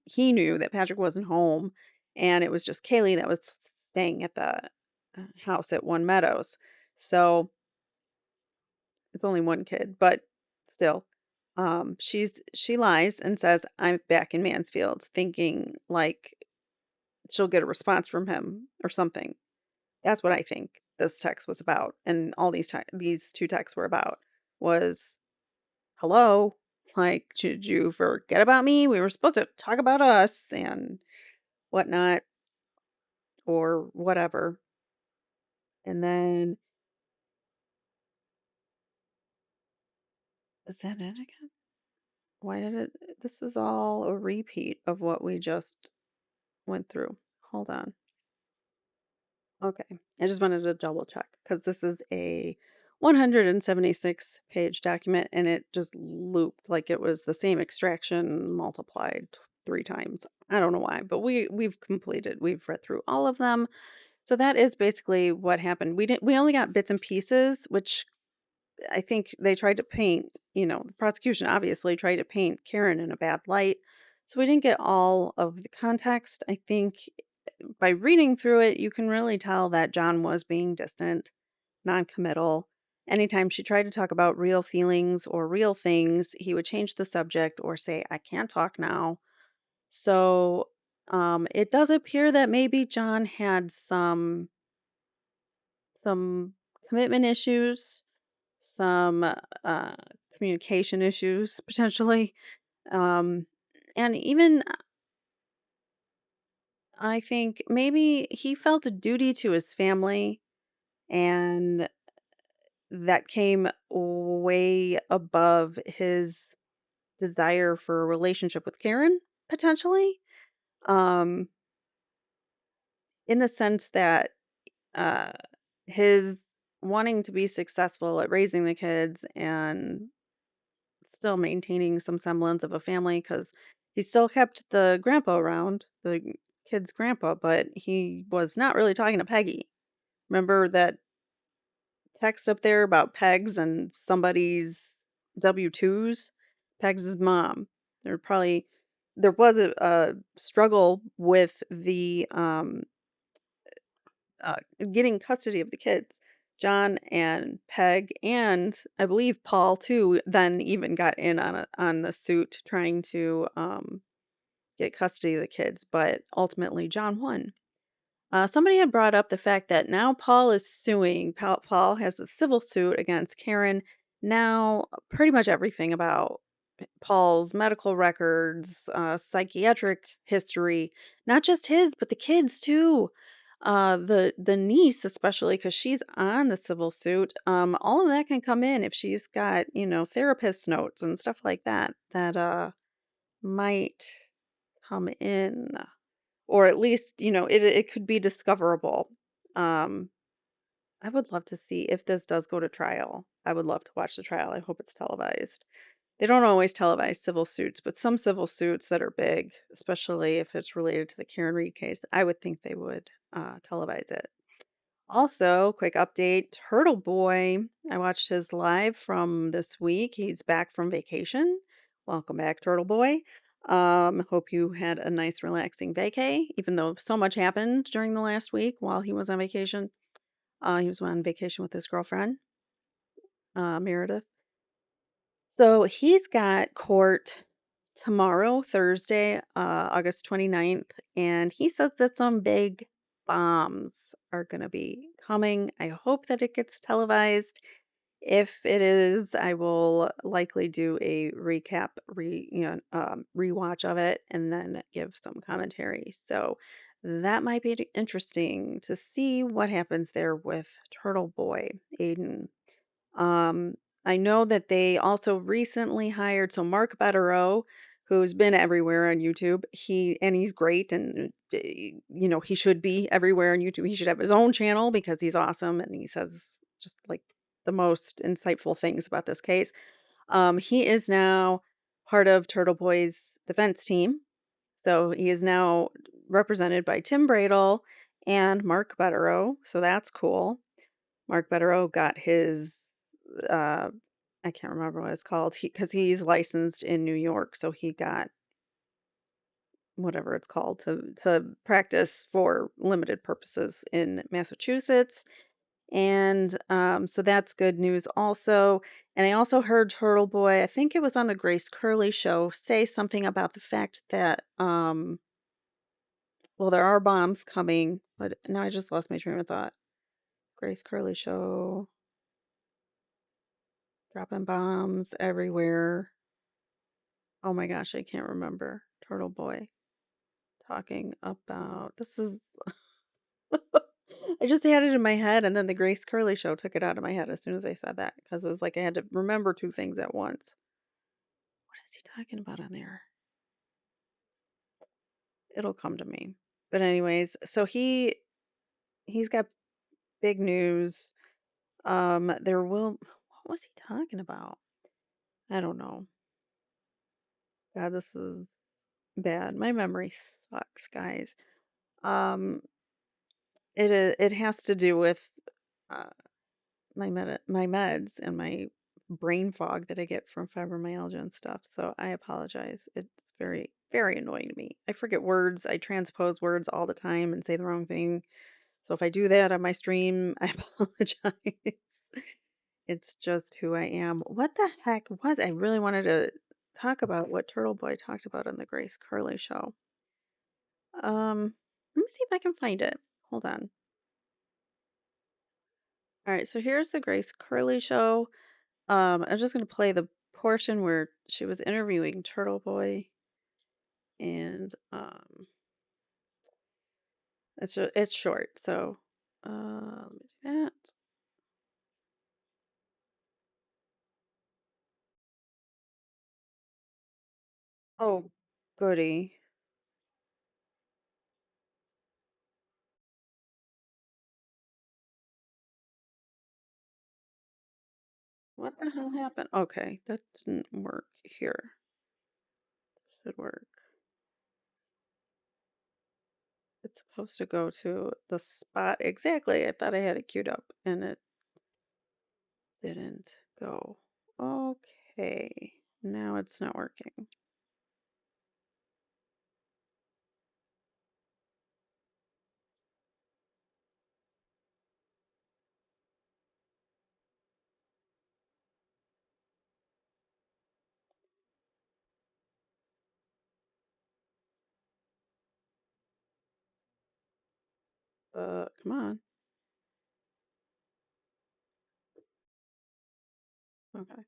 he knew that Patrick wasn't home. And it was just Kaylee that was staying at the house at One Meadows. So it's only one kid, but still. She lies and says, I'm back in Mansfield, thinking like she'll get a response from him or something. That's what I think this text was about, and all these two texts were about was, hello, like, did you forget about me? We were supposed to talk about us and whatnot or whatever. And then, is that it again? Why did it? This is all a repeat of what we just went through. Hold on. Okay. I just wanted to double check because this is a 176-page document and it just looped like it was the same extraction multiplied 3 times. I don't know why, but we've read through all of them. So that is basically what happened. We only got bits and pieces, which I think they tried to paint, the prosecution obviously tried to paint Karen in a bad light. So we didn't get all of the context. I think by reading through it, you can really tell that John was being distant, non-committal. Anytime she tried to talk about real feelings or real things, he would change the subject or say, I can't talk now. So it does appear that maybe John had some commitment issues, some communication issues potentially, um, and even I think maybe he felt a duty to his family, and that came way above his desire for a relationship with Karen, potentially, um, in the sense that uh, his wanting to be successful at raising the kids and still maintaining some semblance of a family because he still kept the grandpa around, the kid's grandpa, but he was not really talking to Peggy. Remember that text up there about Pegs and somebody's W-2s? Pegs' mom. There was a struggle with the uh, getting custody of the kids. John and Peg and I believe Paul too then even got in on the suit trying to get custody of the kids, but ultimately John won. Somebody had brought up the fact that now Paul is suing. Paul has a civil suit against Karen. Now, pretty much everything about Paul's medical records, psychiatric history, not just his, but the kids too. The niece, especially because she's on the civil suit, all of that can come in if she's got, therapist notes and stuff like that that might come in or at least, it could be discoverable. Um, I would love to see if this does go to trial. I would love to watch the trial. I hope it's televised. They don't always televise civil suits, but some civil suits that are big, especially if it's related to the Karen Reed case, I would think they would televise it. Also, quick update, Turtle Boy. I watched his live from this week. He's back from vacation. Welcome back, Turtle Boy. Hope you had a nice, relaxing vacay, even though so much happened during the last week while he was on vacation. He was on vacation with his girlfriend, Meredith. So he's got court tomorrow, Thursday, August 29th, and he says that some big bombs are going to be coming. I hope that it gets televised. If it is, I will likely do a recap, rewatch of it, and then give some commentary. So that might be interesting to see what happens there with Turtle Boy, Aiden. Um, I know that they also recently hired so Mark Betterow, who's been everywhere on YouTube. He's great, and he should be everywhere on YouTube. He should have his own channel because he's awesome and he says just like the most insightful things about this case. He is now part of Turtle Boy's defense team, so he is now represented by Tim Bradle and Mark Betterow. So that's cool. Mark Betterow got his uh, I can't remember what it's called because he's licensed in New York, so he got whatever it's called to practice for limited purposes in Massachusetts. And so that's good news also. And I also heard Turtle Boy, I think it was on the Grace Curley show, say something about the fact that well, there are bombs coming, but now I just lost my train of thought. Grace Curley show, dropping bombs everywhere. Oh my gosh, I can't remember. Turtle Boy talking about this is I just had it in my head and then the Grace Curley show took it out of my head as soon as I said that because it was like I had to remember two things at once. What is he talking about on there? It'll come to me. But anyways, so he's got big news. There will what was he talking about? I don't know. God, this is bad. My memory sucks, guys. Um, it has to do with uh, my meds and my brain fog that I get from fibromyalgia and stuff. So I apologize. It's very annoying to me. I forget words. I transpose words all the time and say the wrong thing. So if I do that on my stream, I apologize. It's just who I am. What the heck was I really wanted to talk about what Turtle Boy talked about on the Grace Curley show. Let me see if I can find it. Hold on. All right, so here's the Grace Curley show. I'm just gonna play the portion where she was interviewing Turtle Boy, and it's short. So, let me do that. Oh, goody. What the hell happened? Okay, that didn't work here. Should work. It's supposed to go to the spot exactly. I thought I had it queued up, and it didn't go. Okay, now it's not working. Come on. Okay.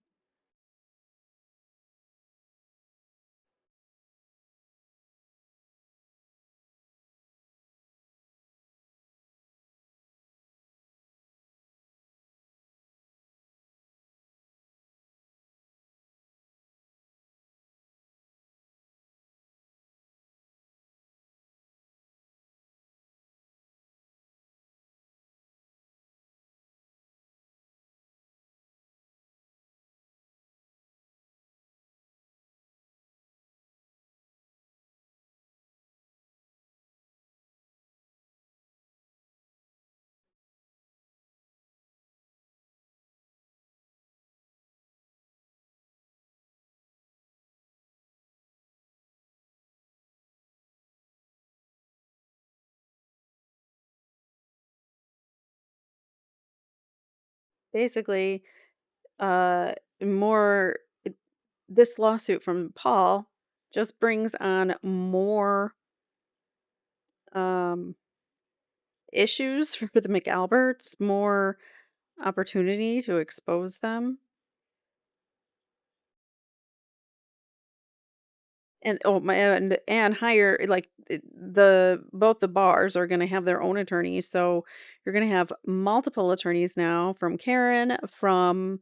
Basically, uh, more this lawsuit from Paul just brings on more um, issues for the McAlberts, more opportunity to expose them, and oh my, and hire like the both the bars are going to have their own attorneys, so you're going to have multiple attorneys now from Karen, from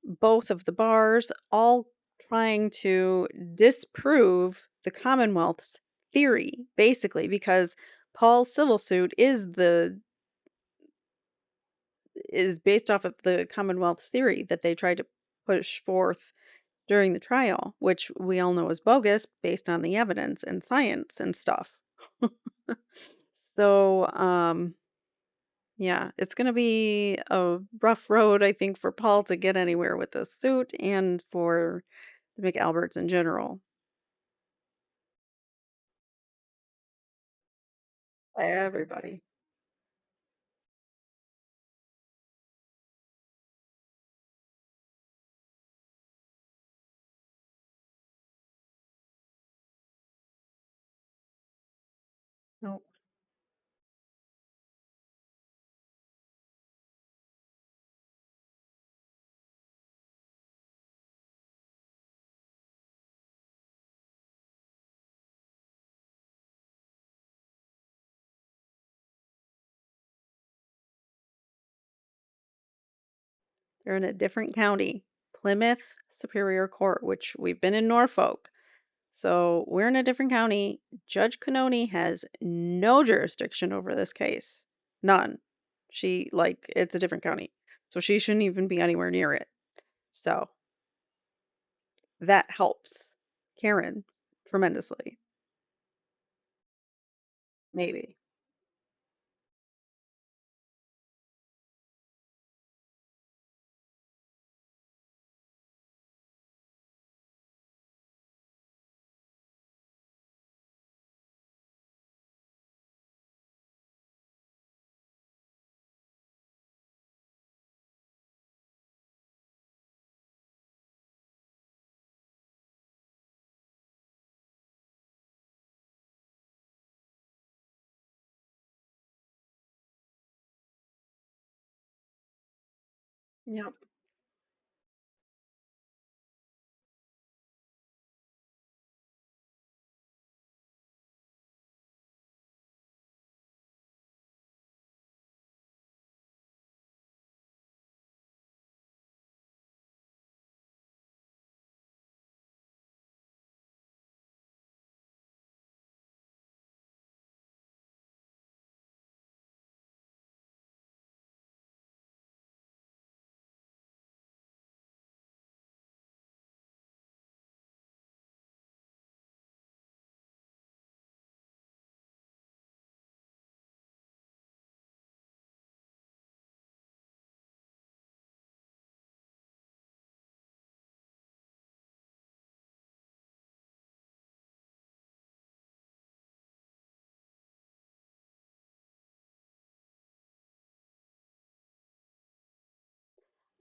both of the bars, all trying to disprove the Commonwealth's theory, basically, because Paul's civil suit is based off of the Commonwealth's theory that they tried to push forth during the trial, which we all know is bogus based on the evidence and science and stuff. So, yeah, it's going to be a rough road, I think, for Paul to get anywhere with this suit and for the McAlberts in general. Everybody. No. They're in a different county, Plymouth Superior Court, which we've been in Norfolk. So we're in a different county. Judge Canoni has no jurisdiction over this case. None. It's a different county. So she shouldn't even be anywhere near it. So that helps Karen tremendously. Maybe. Yep.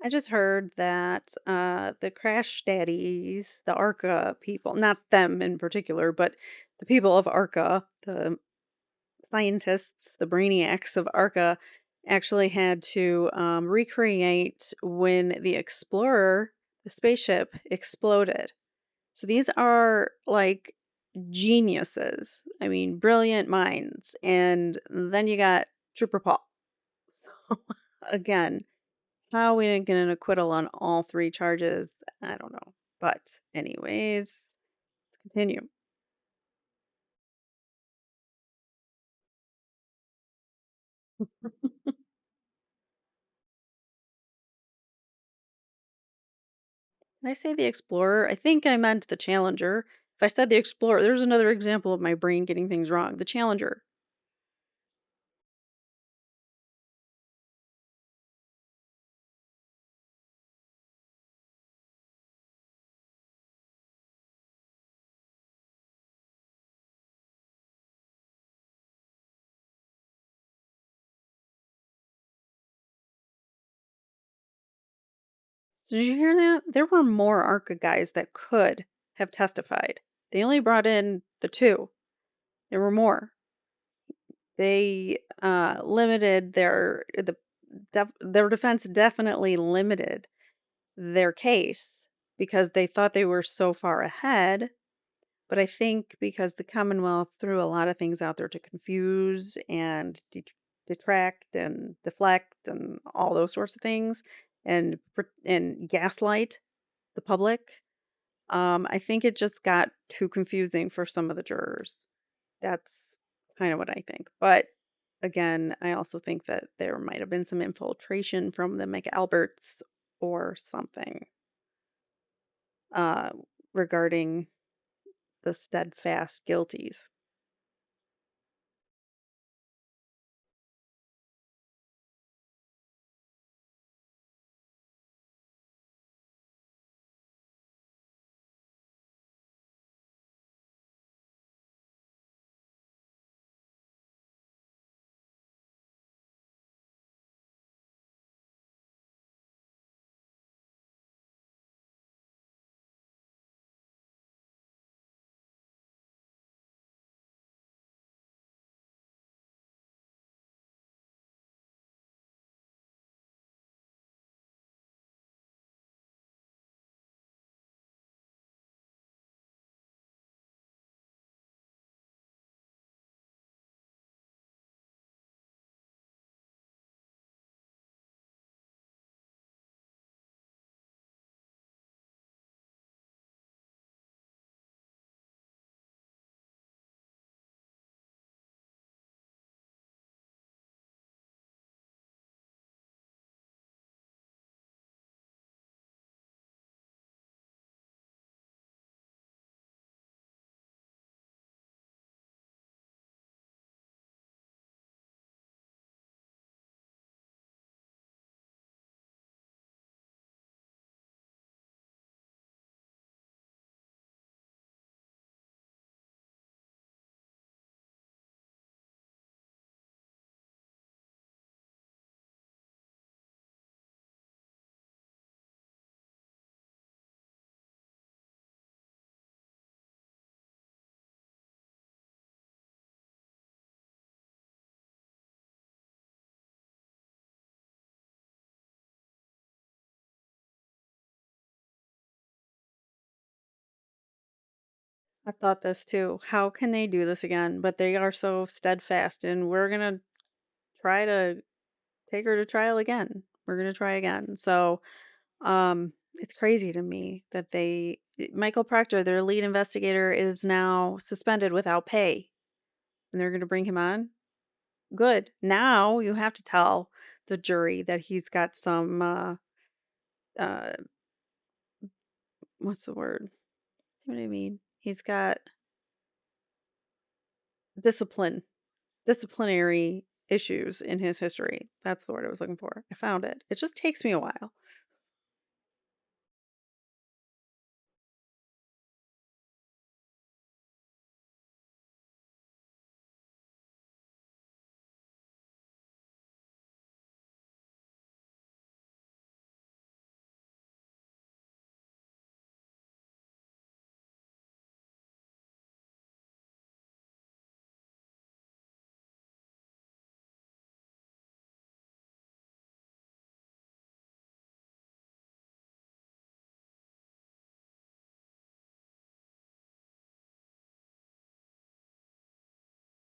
I just heard that the crash daddies, the ARCA people, not them in particular, but the people of ARCA, the scientists, the brainiacs of ARCA, actually had to recreate when the Explorer, the spaceship, exploded. So these are like geniuses. I mean, brilliant minds. And then you got Trooper Paul. So again, how we didn't get an acquittal on all three charges, I don't know. But anyways, let's continue. Did I say the Explorer? I think I meant the Challenger. If I said the Explorer, there's another example of my brain getting things wrong. The Challenger. So did you hear that? There were more ARCA guys that could have testified. They only brought in the two. There were more. They limited their defense definitely limited their case because they thought they were so far ahead. But I think because the Commonwealth threw a lot of things out there to confuse and detract and deflect and all those sorts of things and gaslight the public, I think it just got too confusing for some of the jurors. That's kind of what I think. But again, I also think that there might have been some infiltration from the McAlberts or something uh, regarding the steadfast guilties. I've thought this too. How can they do this again? But they are so steadfast, and we're gonna try to take her to trial again. We're gonna try again. So, it's crazy to me that Michael Proctor, their lead investigator, is now suspended without pay, and they're gonna bring him on. Good. Now you have to tell the jury that he's got some uh what's the word? What do I mean? He's got discipline, disciplinary issues in his history. That's the word I was looking for. I found it. It just takes me a while.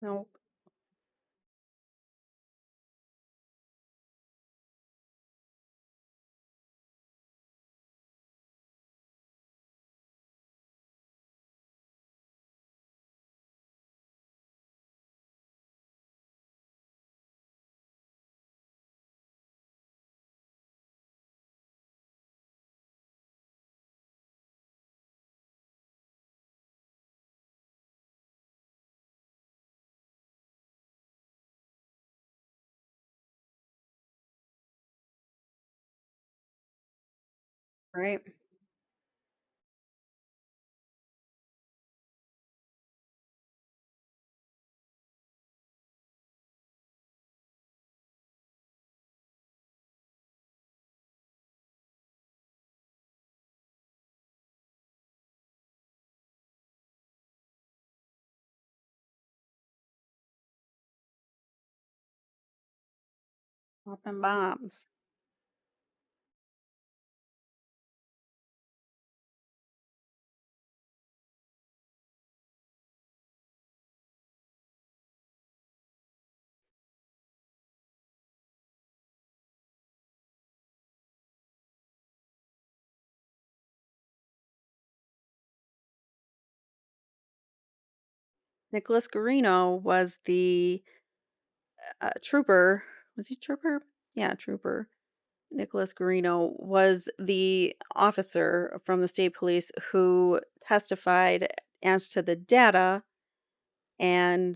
No, right? Dropping bombs. Nicholas Guarino was the trooper. Was he trooper? Yeah, trooper. Nicholas Guarino was the officer from the state police who testified as to the data. And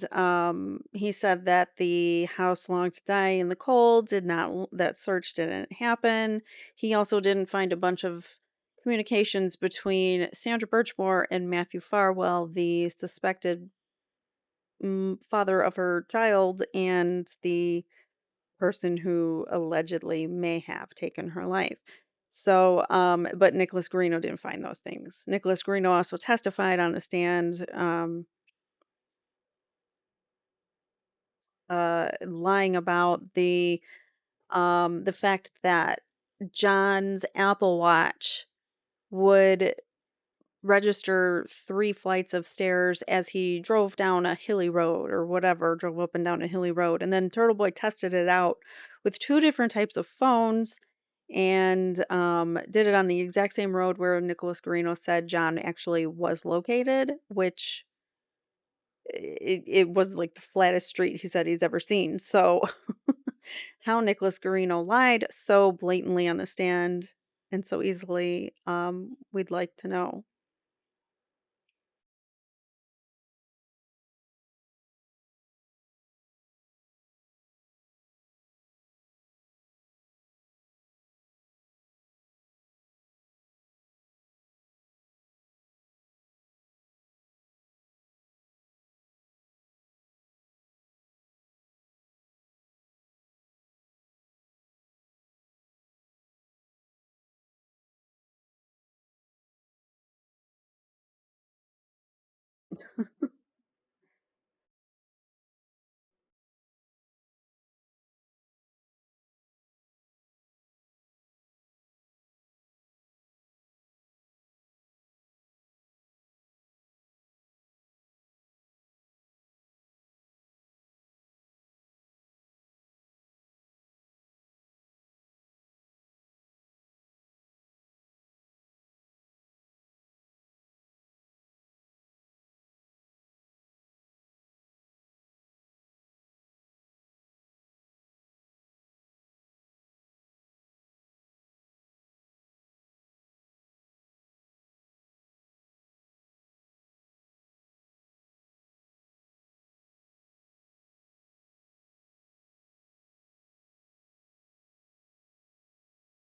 he said that the house long to die in the cold did not, that search didn't happen. He also didn't find a bunch of communications between Sandra Birchmore and Matthew Farwell, the suspected father of her child and the person who allegedly may have taken her life. So, but Nicholas Guarino didn't find those things. Nicholas Guarino also testified on the stand, lying about the fact that John's Apple Watch would register 3 flights of stairs as he drove down a hilly road or whatever, drove up and down a hilly road. And then Turtle Boy tested it out with 2 different types of phones and did it on the exact same road where Nicholas Guarino said John actually was located, which it was like the flattest street he said he's ever seen. So how Nicholas Guarino lied so blatantly on the stand and so easily, we'd like to know.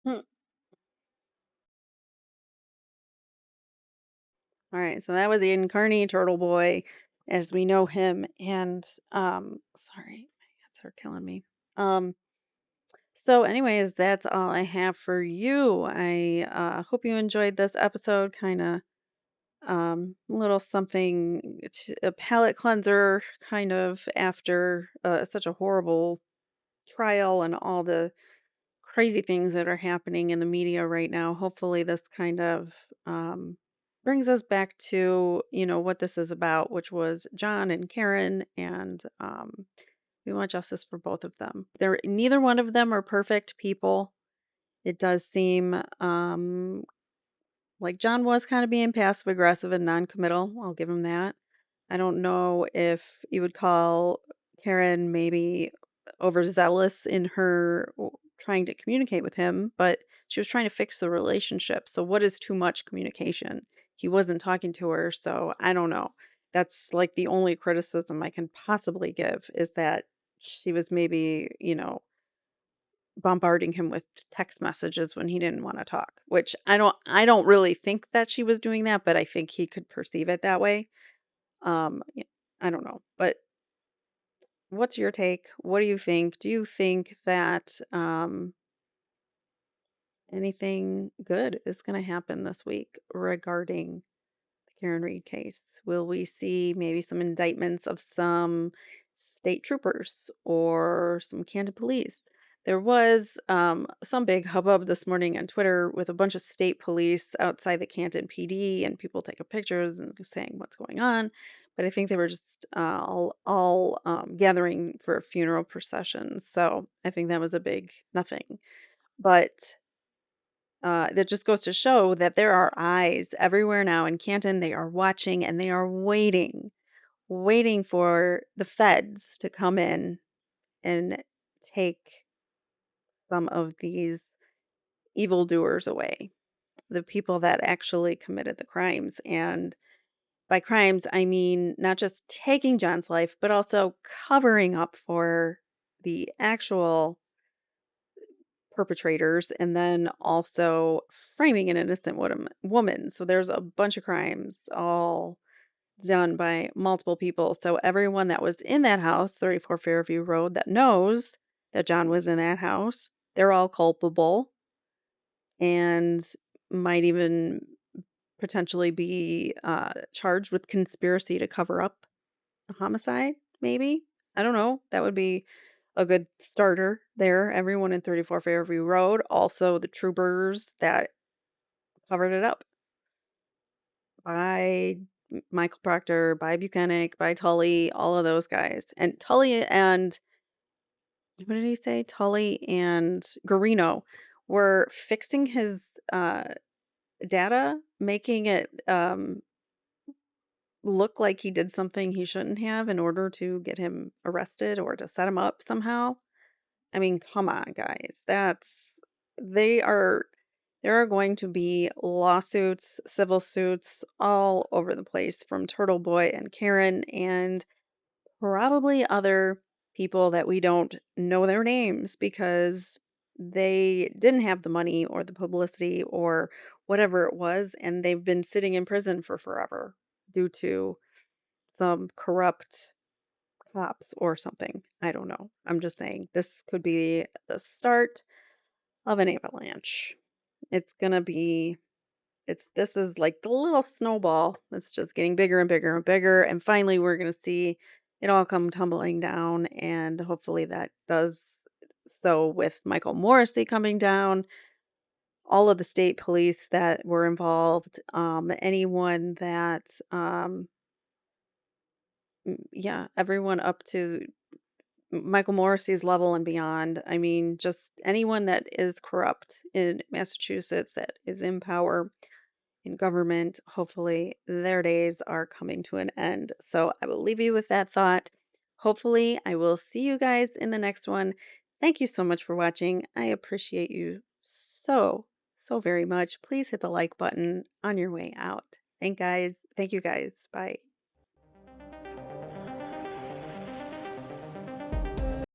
Hmm. All right, so that was the Incarnate Turtle Boy as we know him. And sorry, my hips are killing me. Um, so anyways, that's all I have for you. I hope you enjoyed this episode, kind of little something, a palate cleanser, kind of after such a horrible trial and all the crazy things that are happening in the media right now. Hopefully, this kind of brings us back to, what this is about, which was John and Karen, and we want justice for both of them. Neither one of them are perfect people. It does seem like John was kind of being passive aggressive and non-committal. I'll give him that. I don't know if you would call Karen maybe overzealous in her trying to communicate with him, but she was trying to fix the relationship. So what is too much communication? He wasn't talking to her, so I don't know. That's like the only criticism I can possibly give is that she was maybe, bombarding him with text messages when he didn't want to talk, which I don't really think that she was doing that, but I think he could perceive it that way. Yeah, I don't know. But what's your take? What do you think? Do you think that anything good is going to happen this week regarding Karen Reed case? Will we see maybe some indictments of some state troopers or some Canton police? There was some big hubbub this morning on Twitter with a bunch of state police outside the Canton PD and people taking pictures and saying what's going on. But I think they were just all gathering for a funeral procession. So I think that was a big nothing. But that just goes to show that there are eyes everywhere now in Canton. They are watching and they are waiting for the feds to come in and take some of these evildoers away, the people that actually committed the crimes. And by crimes, I mean not just taking John's life, but also covering up for the actual perpetrators and then also framing an innocent woman. So there's a bunch of crimes all done by multiple people. So everyone that was in that house, 34 Fairview Road, that knows that John was in that house, they're all culpable and might even potentially be charged with conspiracy to cover up a homicide, maybe. I don't know. That would be a good starter there. Everyone in 34 Fairview Road, also the troopers that covered it up by Michael Proctor, by Buchanan, by Tully, all of those guys. And Tully and what did he say? Tully and Garino were fixing his data, making it look like he did something he shouldn't have in order to get him arrested or to set him up somehow. I mean, come on, guys. They are, there are going to be lawsuits, civil suits all over the place from Turtle Boy and Karen and probably other people that we don't know their names because they didn't have the money or the publicity or whatever it was, and they've been sitting in prison for forever due to some corrupt cops or something. I don't know. I'm just saying this could be the start of an avalanche. It's gonna be this is like the little snowball that's just getting bigger and bigger and bigger, and finally we're gonna see it all come tumbling down, and hopefully that does so with Michael Morrissey coming down, all of the state police that were involved, anyone that yeah, everyone up to Michael Morrissey's level and beyond. I mean, just anyone that is corrupt in Massachusetts that is in power in government, hopefully their days are coming to an end. So I will leave you with that thought. Hopefully, I will see you guys in the next one. Thank you so much for watching. I appreciate you so very much. Please hit the like button on your way out. Thank you guys. Bye.